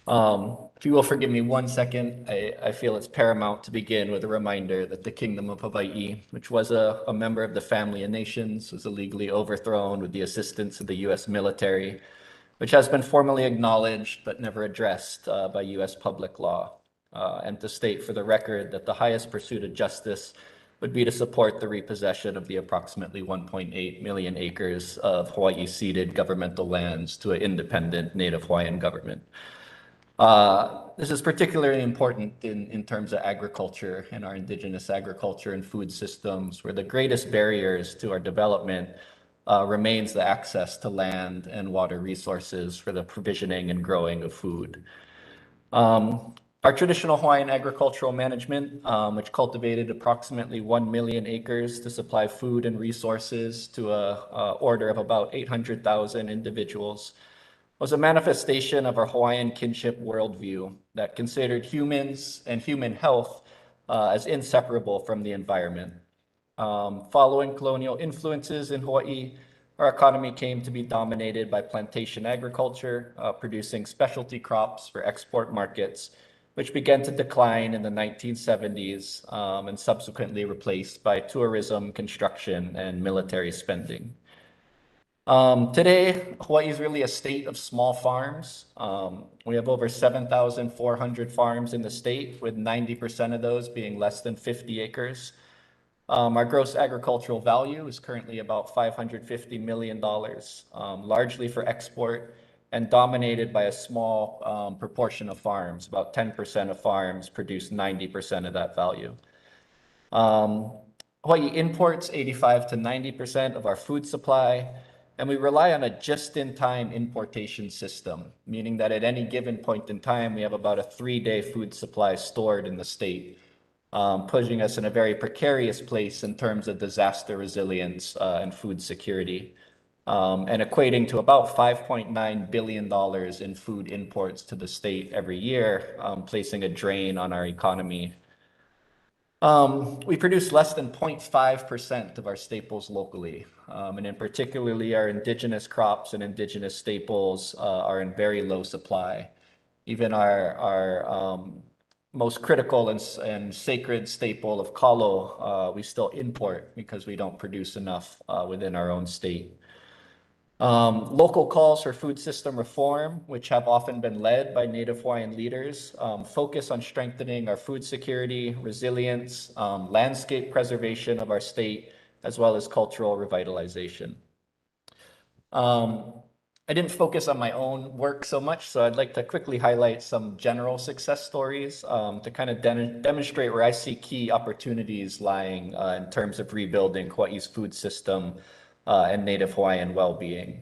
If you will forgive me 1 second, I feel it's paramount to begin with a reminder that the Kingdom of Hawaii, which was a member of the Family of Nations, was illegally overthrown with the assistance of the U.S. military, which has been formally acknowledged but never addressed by U.S. public law. And to state for the record that the highest pursuit of justice would be to support the repossession of the approximately 1.8 million acres of Hawaii ceded governmental lands to an independent Native Hawaiian government. This is particularly important in terms of agriculture and our indigenous agriculture and food systems, where the greatest barriers to our development remains the access to land and water resources for the provisioning and growing of food. Our traditional Hawaiian agricultural management, which cultivated approximately 1 million acres to supply food and resources to a order of about 800,000 individuals, was a manifestation of our Hawaiian kinship worldview that considered humans and human health as inseparable from the environment. Following colonial influences in Hawaii, our economy came to be dominated by plantation agriculture, producing specialty crops for export markets, which began to decline in the 1970s and subsequently replaced by tourism, construction, and military spending. Today, Hawaii is really a state of small farms. We have over 7,400 farms in the state, with 90% of those being less than 50 acres. Our gross agricultural value is currently about $550 million, largely for export and dominated by a small proportion of farms. About 10% of farms produce 90% of that value. Hawaii imports 85 to 90% of our food supply, and we rely on a just-in-time importation system, meaning that at any given point in time, we have about a 3-day food supply stored in the state, putting us in a very precarious place in terms of disaster resilience and food security, and equating to about $5.9 billion in food imports to the state every year, placing a drain on our economy. We produce less than 0.5% of our staples locally, and in particularly our indigenous crops and indigenous staples are in very low supply. Even our most critical and sacred staple of kalo, we still import because we don't produce enough within our own state. Local calls for food system reform, which have often been led by Native Hawaiian leaders, focus on strengthening our food security, resilience, landscape preservation of our state, as well as cultural revitalization. I didn't focus on my own work so much, so I'd like to quickly highlight some general success stories to kind of demonstrate where I see key opportunities lying in terms of rebuilding Hawaii's food system and Native Hawaiian well-being.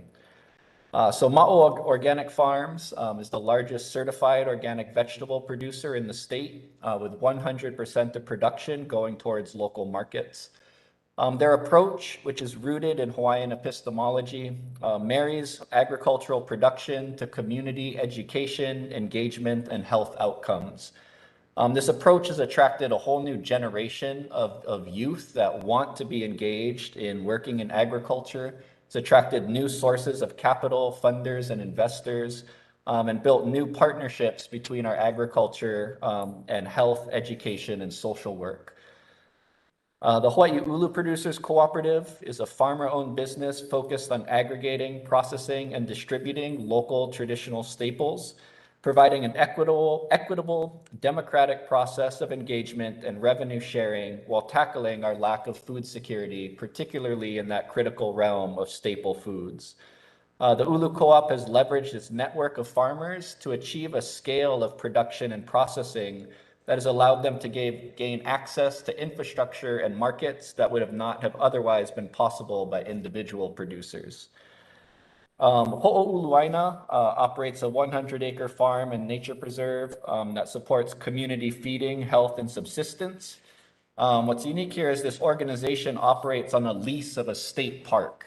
So Ma'o Organic Farms is the largest certified organic vegetable producer in the state, with 100% of production going towards local markets. Their approach, which is rooted in Hawaiian epistemology, marries agricultural production to community education, engagement, and health outcomes. This approach has attracted a whole new generation of youth that want to be engaged in working in agriculture. It's attracted new sources of capital, funders, and investors, and built new partnerships between our agriculture and health, education, and social work. The Hawaii Ulu Producers Cooperative is a farmer-owned business focused on aggregating, processing, and distributing local traditional staples, providing an equitable, democratic process of engagement and revenue sharing while tackling our lack of food security, particularly in that critical realm of staple foods. The Ulu Co-op has leveraged its network of farmers to achieve a scale of production and processing that has allowed them to gain access to infrastructure and markets that would not have otherwise been possible by individual producers. Ho'ouluaina operates a 100-acre farm and nature preserve that supports community feeding, health, and subsistence. What's unique here is this organization operates on a lease of a state park.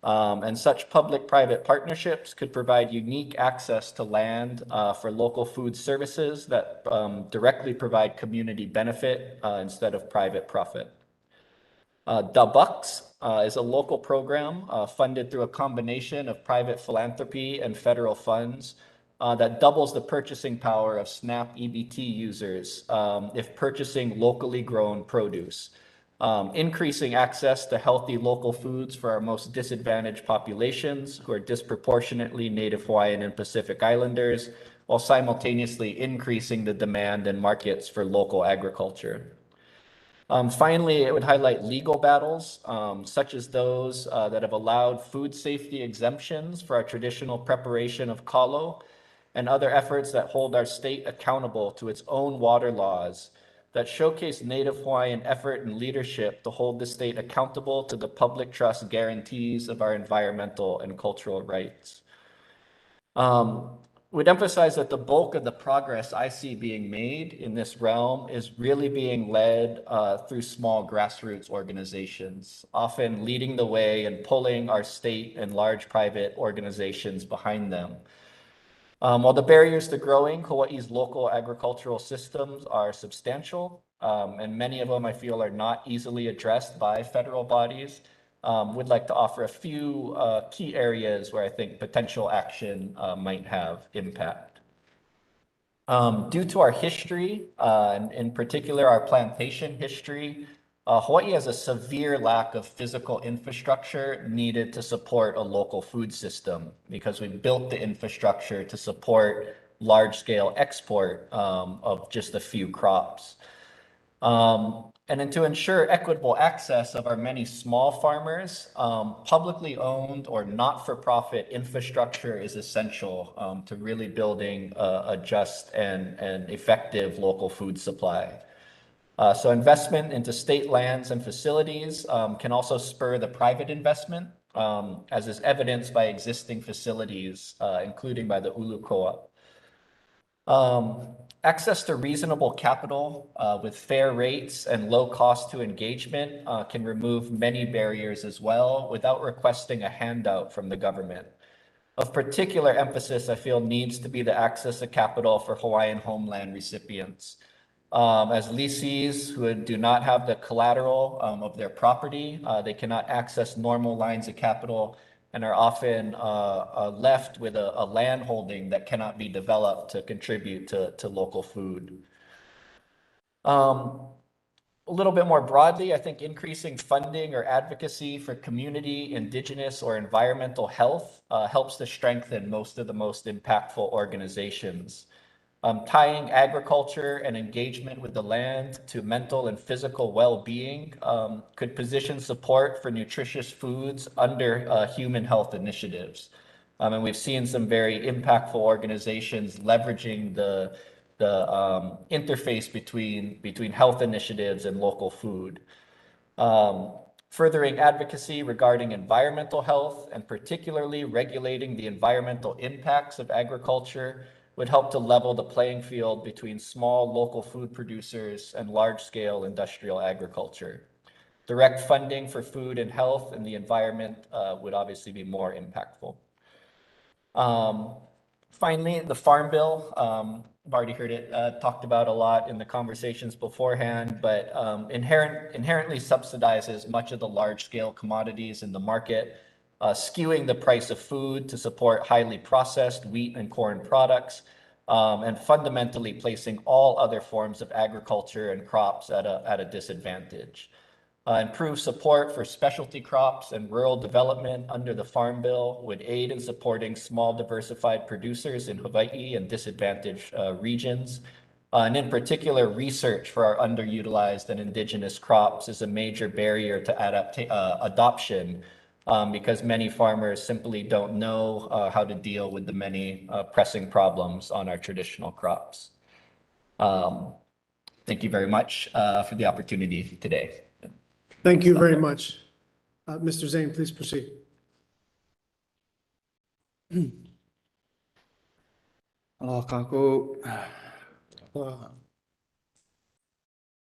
And such public-private partnerships could provide unique access to land for local food services that directly provide community benefit instead of private profit. Da Bucks is a local program funded through a combination of private philanthropy and federal funds that doubles the purchasing power of SNAP EBT users if purchasing locally grown produce. Increasing access to healthy local foods for our most disadvantaged populations who are disproportionately Native Hawaiian and Pacific Islanders, while simultaneously increasing the demand and markets for local agriculture. Finally, it would highlight legal battles, such as those that have allowed food safety exemptions for our traditional preparation of kalo, and other efforts that hold our state accountable to its own water laws that showcase Native Hawaiian effort and leadership to hold the state accountable to the public trust guarantees of our environmental and cultural rights. would emphasize that the bulk of the progress I see being made in this realm is really being led through small grassroots organizations, often leading the way and pulling our state and large private organizations behind them. While the barriers to growing Hawaii's local agricultural systems are substantial, and many of them I feel are not easily addressed by federal bodies, would like to offer a few key areas where I think potential action might have impact. Due to our history, and in particular our plantation history, Hawaii has a severe lack of physical infrastructure needed to support a local food system because we built the infrastructure to support large-scale export of just a few crops. And then to ensure equitable access of our many small farmers, publicly owned or not-for-profit infrastructure is essential to really building a just and effective local food supply. So investment into state lands and facilities can also spur the private investment, as is evidenced by existing facilities, including by the Ulu Co-op. Access to reasonable capital with fair rates and low cost to engagement can remove many barriers as well without requesting a handout from the government. Of particular emphasis, I feel, needs to be the access to capital for Hawaiian homeland recipients. As lessees who do not have the collateral of their property, they cannot access normal lines of capital and are often left with a land holding that cannot be developed to contribute to local food. A little bit more broadly, I think increasing funding or advocacy for community, indigenous, or environmental health helps to strengthen most of the most impactful organizations. Tying agriculture and engagement with the land to mental and physical well-being could position support for nutritious foods under human health initiatives. And we've seen some very impactful organizations leveraging the interface between health initiatives and local food. Furthering advocacy regarding environmental health and particularly regulating the environmental impacts of agriculture would help to level the playing field between small local food producers and large-scale industrial agriculture. Direct funding for food and health and the environment would obviously be more impactful. Finally, the Farm Bill, I've already heard it talked about a lot in the conversations beforehand, but inherently subsidizes much of the large-scale commodities in the market, skewing the price of food to support highly processed wheat and corn products, and fundamentally placing all other forms of agriculture and crops at a disadvantage. Improved support for specialty crops and rural development under the Farm Bill would aid in supporting small diversified producers in Hawaii and disadvantaged regions. And in particular, research for our underutilized and indigenous crops is a major barrier to adoption because many farmers simply don't know how to deal with the many pressing problems on our traditional crops. Thank you very much for the opportunity today. Thank you very much. Mr. Zane, please proceed. Aloha kākou.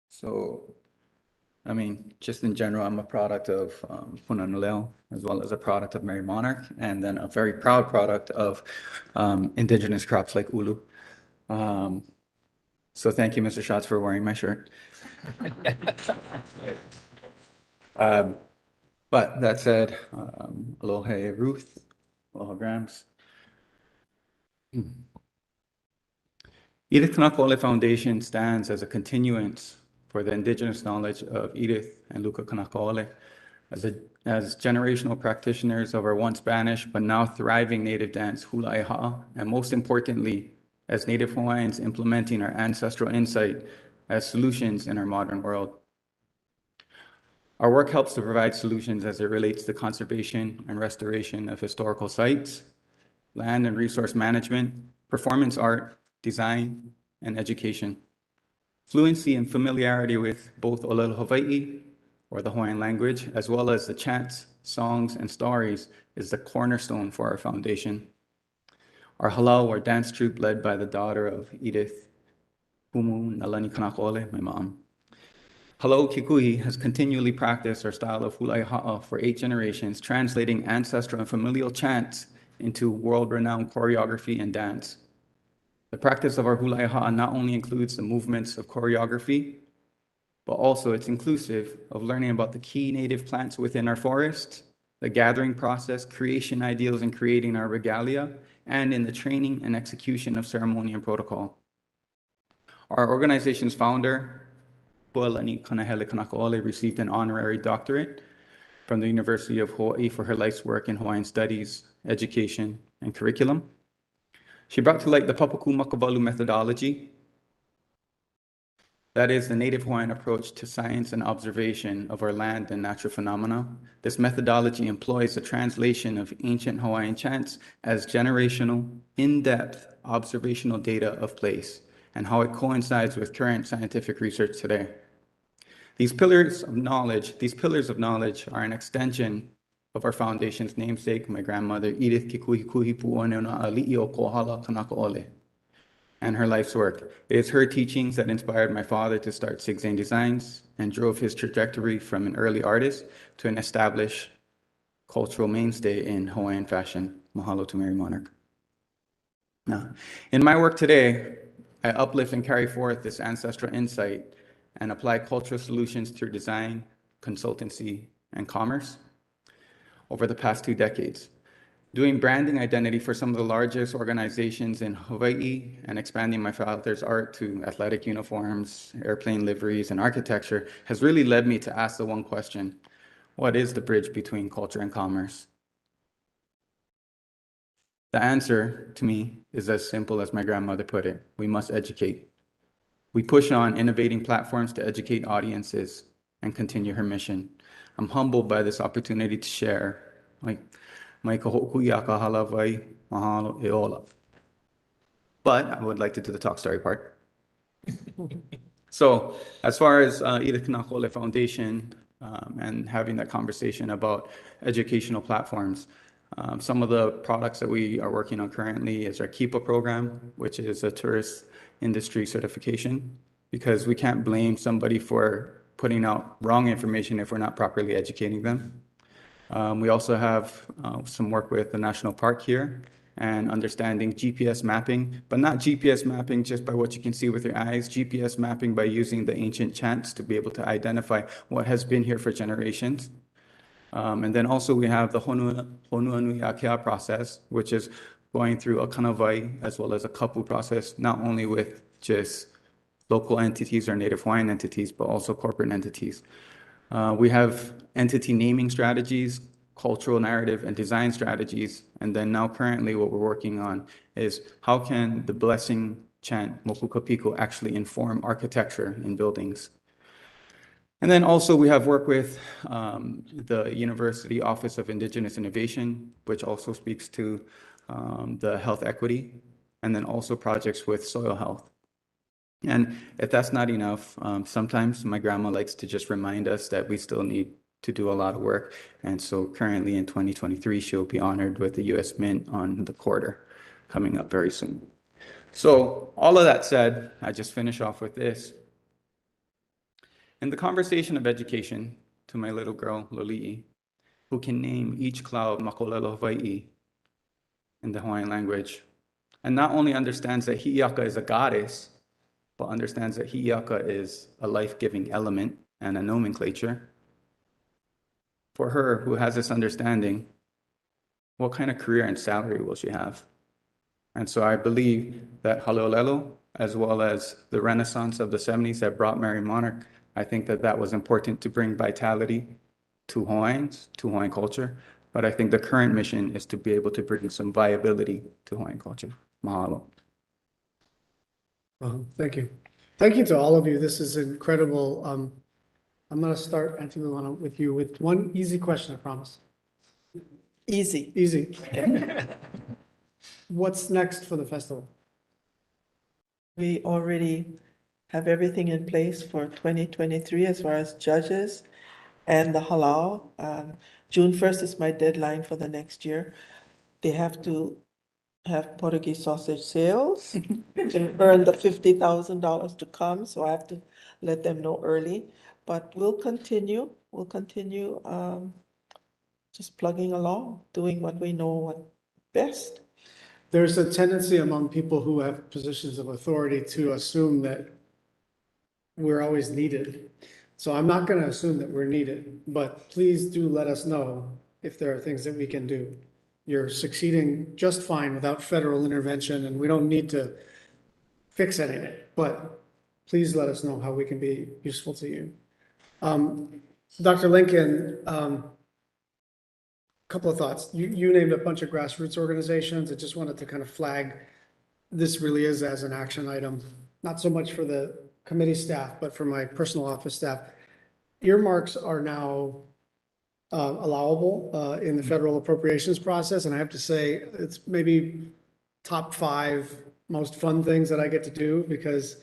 So, I mean, just in general, I'm a product of Punanuleo, as well as a product of Mary Monarch, and then a very proud product of indigenous crops like ulu. So thank you, Mr. Schatz, for wearing my shirt. But that said, aloha Ruth, aloha Grams. Edith Kanakaole Foundation stands as a continuance for the indigenous knowledge of Edith and Luka Kanakaole as generational practitioners of our once Spanish but now thriving native dance hula iha'a, and most importantly, as Native Hawaiians implementing our ancestral insight as solutions in our modern world. Our work helps to provide solutions as it relates to conservation and restoration of historical sites, land and resource management, performance art, design, and education. Fluency and familiarity with both Olelo Hawaii, or the Hawaiian language, as well as the chants, songs, and stories is the cornerstone for our foundation. Our halal or dance troupe led by the daughter of Edith Pumu Nalani Kanakole, my mom. Halal Kikuhi has continually practiced our style of hulai ha'a for 8 generations, translating ancestral and familial chants into world-renowned choreography and dance. The practice of our hulai ha'a not only includes the movements of choreography, but also it's inclusive of learning about the key native plants within our forests, the gathering process, creation ideals in creating our regalia, and in the training and execution of ceremony and protocol. Our organization's founder, Pualani Kanahele Kanakaole, received an honorary doctorate from the University of Hawaii for her life's work in Hawaiian studies, education, and curriculum. She brought to light the Papaku Makabalu methodology, that is the native Hawaiian approach to science and observation of our land and natural phenomena. This methodology employs the translation of ancient Hawaiian chants as generational, in-depth observational data of place and how it coincides with current scientific research today. These pillars of knowledge are an extension of our foundation's namesake, my grandmother, Edith Kikuhikuhi Pu'onena Ali'io Kohala Kanakaole, and her life's work. It is her teachings that inspired my father to start Sig Zane Designs and drove his trajectory from an early artist to an established cultural mainstay in Hawaiian fashion. Mahalo to Mary Monarch. Now, in my work today, I uplift and carry forth this ancestral insight and apply cultural solutions through design, consultancy, and commerce over the past 2 decades. Doing branding identity for some of the largest organizations in Hawaii and expanding my father's art to athletic uniforms, airplane liveries, and architecture has really led me to ask the one question: what is the bridge between culture and commerce? The answer to me is as simple as my grandmother put it: we must educate. We push on innovating platforms to educate audiences and continue her mission. I'm humbled by this opportunity to share. But I would like to do the talk story part. So as far as Edith Kanakole Foundation and having that conversation about educational platforms, some of the products that we are working on currently is our KIPA program, which is a tourist industry certification, because we can't blame somebody for putting out wrong information if we're not properly educating them. We also have some work with the national park here and understanding GPS mapping, but not GPS mapping just by what you can see with your eyes, GPS mapping by using the ancient chants to be able to identify what has been here for generations. And then also we have the Honuanui Akea process, which is going through a kanawai as well as a kapu process, not only with just local entities or native Hawaiian entities, but also corporate entities. We have entity naming strategies, cultural narrative and design strategies. And then now currently what we're working on is how can the blessing chant Mokuka Piku actually inform architecture in buildings. And then also we have work with the University Office of Indigenous Innovation, which also speaks to the health equity, and then also projects with soil health. And if that's not enough, sometimes my grandma likes to just remind us that we still need to do a lot of work. And so currently in 2023, she'll be honored with the US Mint on the quarter coming up very soon. So all of that said, I just finish off with this. In the conversation of education to my little girl, Loli'i, who can name each cloud Makolelo Hawaii in the Hawaiian language, and not only understands that Hi'iaka is a goddess, but understands that Hi'iaka is a life-giving element and a nomenclature. For her, who has this understanding, what kind of career and salary will she have? And so I believe that Haleolelo, as well as the Renaissance of the 70s that brought Mary Monarch, I think that that was important to bring vitality to Hawaiians, to Hawaiian culture. But I think the current mission is to be able to bring some viability to Hawaiian culture. Mahalo. Thank you. Thank you to all of you. This is incredible. I'm going to start, Auntie Luana, with you with one easy question, I promise. Easy. Easy. What's next for the festival? We already have everything in place for 2023 as far as judges and the halal. June 1st is my deadline for the next year. They have to have Portuguese sausage sales to earn the $50,000 to come, so I have to let them know early. But we'll continue, just plugging along, doing what we know what best. There's a tendency among people who have positions of authority to assume that we're always needed. So I'm not going to assume that we're needed, but please do let us know if there are things that we can do. You're succeeding just fine without federal intervention, and we don't need to fix anything, but please let us know how we can be useful to you. Dr. Lincoln, couple of thoughts. You named a bunch of grassroots organizations. I just wanted to kind of flag this really is as an action item, not so much for the committee staff, but for my personal office staff. Earmarks are now allowable in the federal appropriations process. And I have to say, it's maybe top 5 most fun things that I get to do, because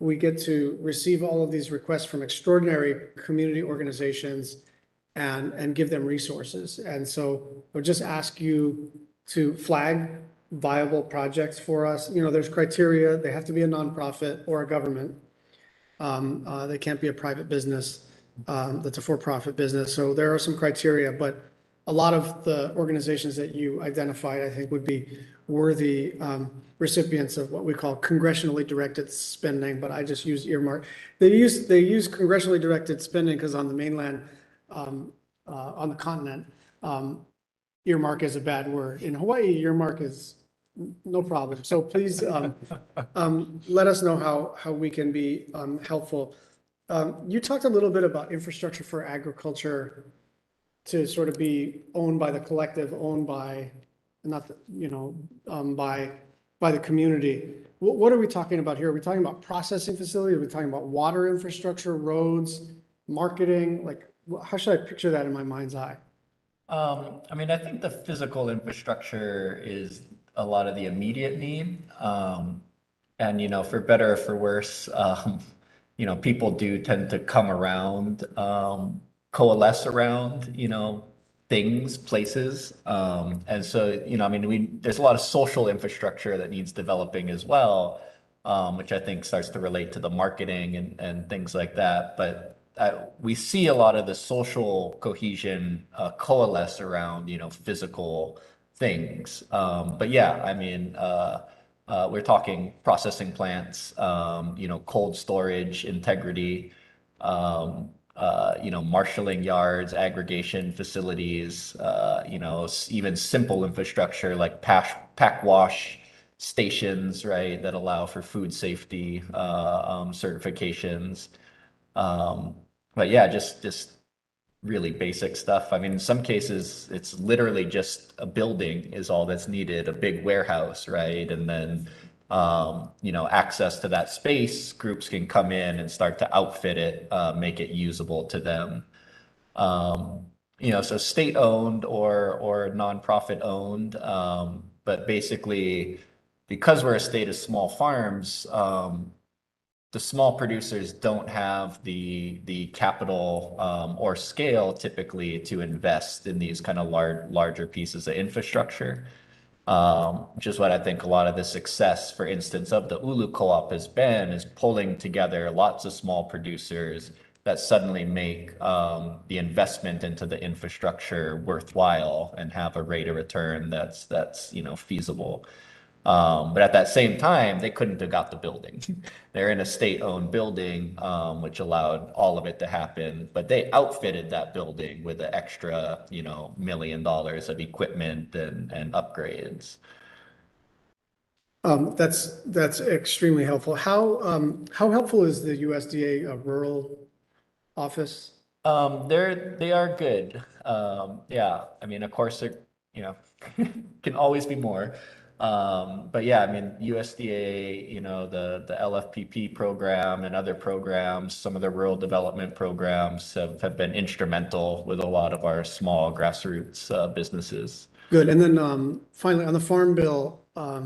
we get to receive all of these requests from extraordinary community organizations and give them resources. And so I'll just ask you to flag viable projects for us. You know, there's criteria. They have to be a nonprofit or a government. They can't be a private business that's a for-profit business. So there are some criteria, but a lot of the organizations that you identified, I think, would be worthy recipients of what we call congressionally directed spending, but I just use earmark. They use congressionally directed spending because on the mainland, on the continent, earmark is a bad word. In Hawaii, earmark is no problem. So please let us know how we can be helpful. You talked a little bit about infrastructure for agriculture to sort of be owned by the collective, owned by, not, by the community. What are we talking about here? Are we talking about processing facilities? Are we talking about water infrastructure, roads, marketing? Like, how should I picture that in my mind's eye? I mean, I think the physical infrastructure is a lot of the immediate need. And, for better or for worse, people do tend to come around, coalesce around, things, places. And so, there's a lot of social infrastructure that needs developing as well, which I think starts to relate to the marketing and things like that. But we see a lot of the social cohesion coalesce around, physical things. But yeah, we're talking processing plants, cold storage, integrity, marshaling yards, aggregation facilities, even simple infrastructure like pack wash stations, right, that allow for food safety certifications. But yeah, just really basic stuff. I mean, in some cases, it's literally just a building is all that's needed, a big warehouse, right? And then, access to that space, groups can come in and start to outfit it, make it usable to them. So state-owned or nonprofit-owned, but basically, because we're a state of small farms, the small producers don't have the capital or scale typically to invest in these kind of larger pieces of infrastructure, which is what I think a lot of the success, for instance, of the Ulu Co-op has been, is pulling together lots of small producers that suddenly make the investment into the infrastructure worthwhile and have a rate of return that's feasible. But at that same time, they couldn't have got the building. They're in a state-owned building, which allowed all of it to happen. But they outfitted that building with an extra, $1 million of equipment and upgrades. That's extremely helpful. How helpful is the USDA rural office? They are good. Yeah, I mean, of course, they're, can always be more. But yeah, I mean, USDA, the LFPP program and other programs, some of the rural development programs have been instrumental with a lot of our small grassroots businesses. Good. And then finally, on the Farm Bill, I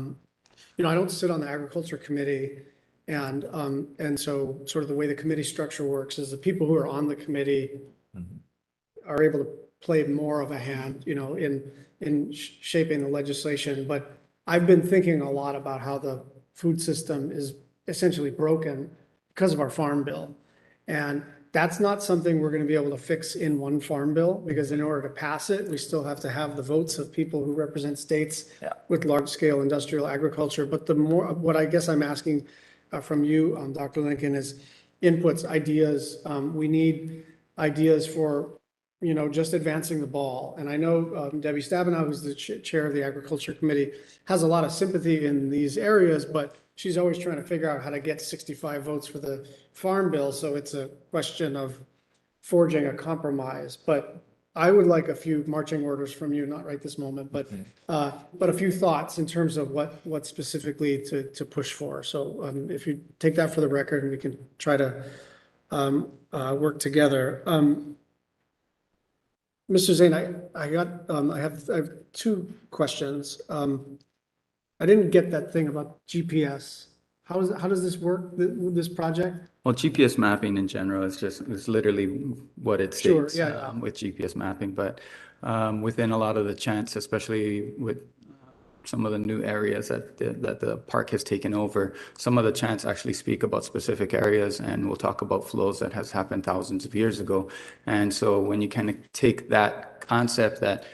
don't sit on the Agriculture Committee. And so sort of the way the committee structure works is the people who are on the committee are able to play more of a hand, in shaping the legislation. But I've been thinking a lot about how the food system is essentially broken because of our farm bill. And that's not something we're going to be able to fix in one farm bill, because in order to pass it, we still have to have the votes of people who represent states Yeah. with large-scale industrial agriculture. But the more, what I guess I'm asking from you, Dr. Lincoln, is inputs, ideas. We need ideas for, just advancing the ball. And I know Debbie Stabenow, who's the chair of the Agriculture Committee, has a lot of sympathy in these areas, but she's always trying to figure out how to get 65 votes for the farm bill. So it's a question of forging a compromise. But I would like a few marching orders from you, not right this moment, but a few thoughts in terms of what specifically to push for. So if you take that for the record, and we can try to work together. Mr. Zane, I have two questions. I didn't get that thing about GPS. How does this work, this project? Well, GPS mapping in general is literally what it Sure, states yeah. with GPS mapping. But within a lot of the chants, especially with some of the new areas that the park has taken over, some of the chants actually speak about specific areas, and we'll talk about flows that has happened thousands of years ago. And so when you kind of take that concept that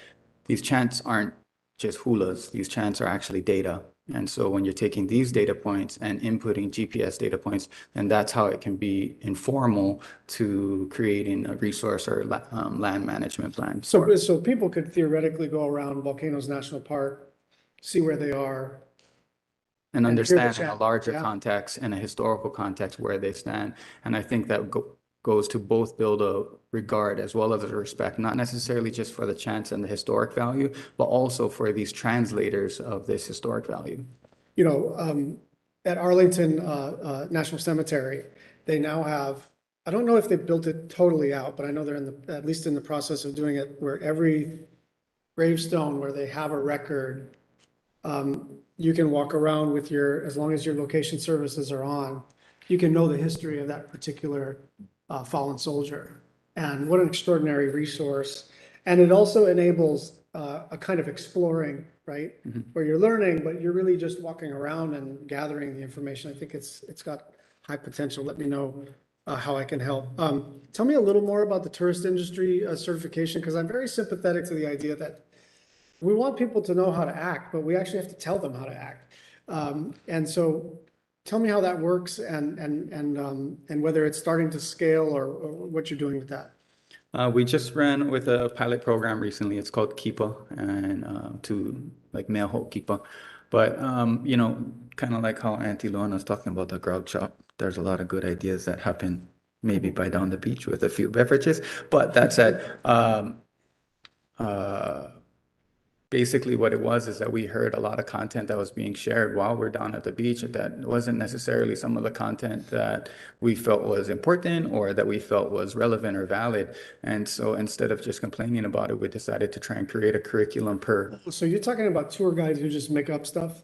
these chants aren't just hulas, these chants are actually data. And so when you're taking these data points and inputting GPS data points, then that's how it can be informal to creating a resource or land management plan. So people could theoretically go around Volcanoes National Park, see where they are. And And hear the understand in a chant, larger yeah. context, in a historical context, where they stand. And I think that goes to both build a regard as well as a respect, not necessarily just for the chants and the historic value, but also for these translators of this historic value. At Arlington National Cemetery, they now have, I don't know if they built it totally out, but I know they're at least in the process of doing it, where every gravestone where they have a record, you can walk around with as long as your location services are on, you can know the history of that particular fallen soldier. And what an extraordinary resource. And it also enables a kind of exploring, right? Where you're learning, but you're really just walking around and gathering the information. I think it's got high potential. Let me know how I can help. Tell me a little more about the tourist industry certification, because I'm very sympathetic to the idea that we want people to know how to act, but we actually have to tell them how to act. And so tell me how that works, and whether it's starting to scale or what you're doing with that. We just ran with a pilot program recently. It's called Kipa, and to like Meho Kipa. But kind of like how Auntie Luana was talking about the grog shop, there's a lot of good ideas that happen maybe by down the beach with a few beverages. But that said, basically what it was is that we heard a lot of content that was being shared while we're down at the beach that wasn't necessarily some of the content that we felt was important or that we felt was relevant or valid. And so instead of just complaining about it, we decided to try and create a curriculum per. So you're talking about tour guides who just make up stuff,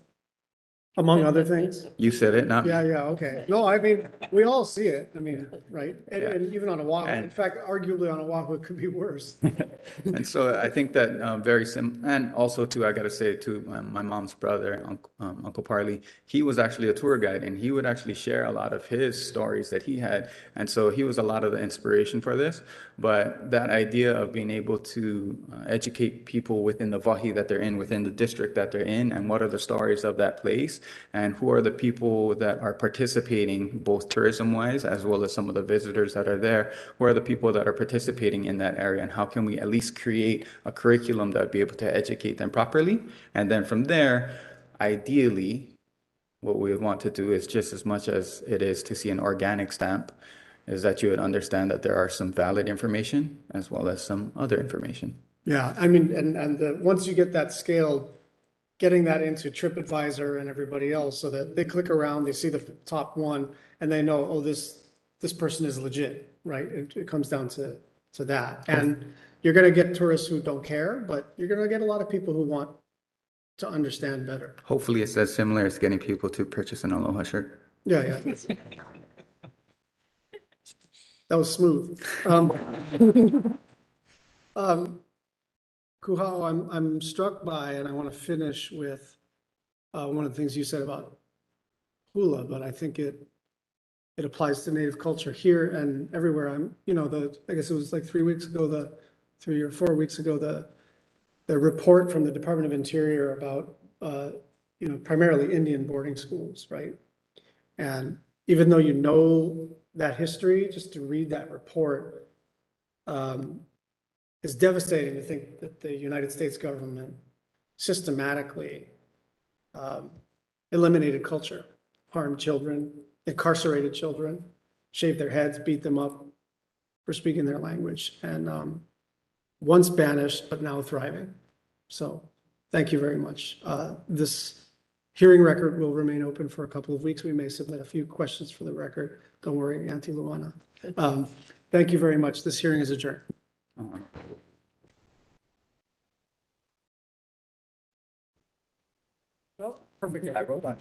among other things? You said it, not me. Yeah, okay. No, I mean, we all see it. I mean, right? And even on Oahu. In fact, arguably on Oahu, it could be worse. And so I think that and also too, I got to say too, my mom's brother, Uncle Parley, he was actually a tour guide, and he would actually share a lot of his stories that he had. And so he was a lot of the inspiration for this. But that idea of being able to educate people within the Vahi that they're in, within the district that they're in, and what are the stories of that place, and who are the people that are participating, both tourism-wise, as well as some of the visitors that are there, who are the people that are participating in that area, and how can we at least create a curriculum that would be able to educate them properly. And then from there, ideally, what we would want to do is just as much as it is to see an organic stamp, is that you would understand that there are some valid information as well as some other information. Yeah, I mean, once you get that scaled, getting that into TripAdvisor and everybody else so that they click around, they see the top one, and they know, oh, this person is legit, right? It comes down to that. And you're going to get tourists who don't care, but you're going to get a lot of people who want to understand better. Hopefully it's as similar as getting people to purchase an Aloha shirt. Yeah. That was smooth. Kuhao, I'm struck by, and I want to finish with one of the things you said about hula, but I think it applies to Native culture here and everywhere. I guess it was like 3 or 4 weeks ago, the report from the Department of Interior about, primarily Indian boarding schools, right? And even though you know that history, just to read that report, is devastating to think that the United States government systematically eliminated culture, harmed children, incarcerated children, shaved their heads, beat them up for speaking their language, and once banished, but now thriving. So thank you very much. This hearing record will remain open for a couple of weeks. We may submit a few questions for the record. Don't worry, Auntie Luana. Thank you very much. This hearing is adjourned. Perfect. I wrote on.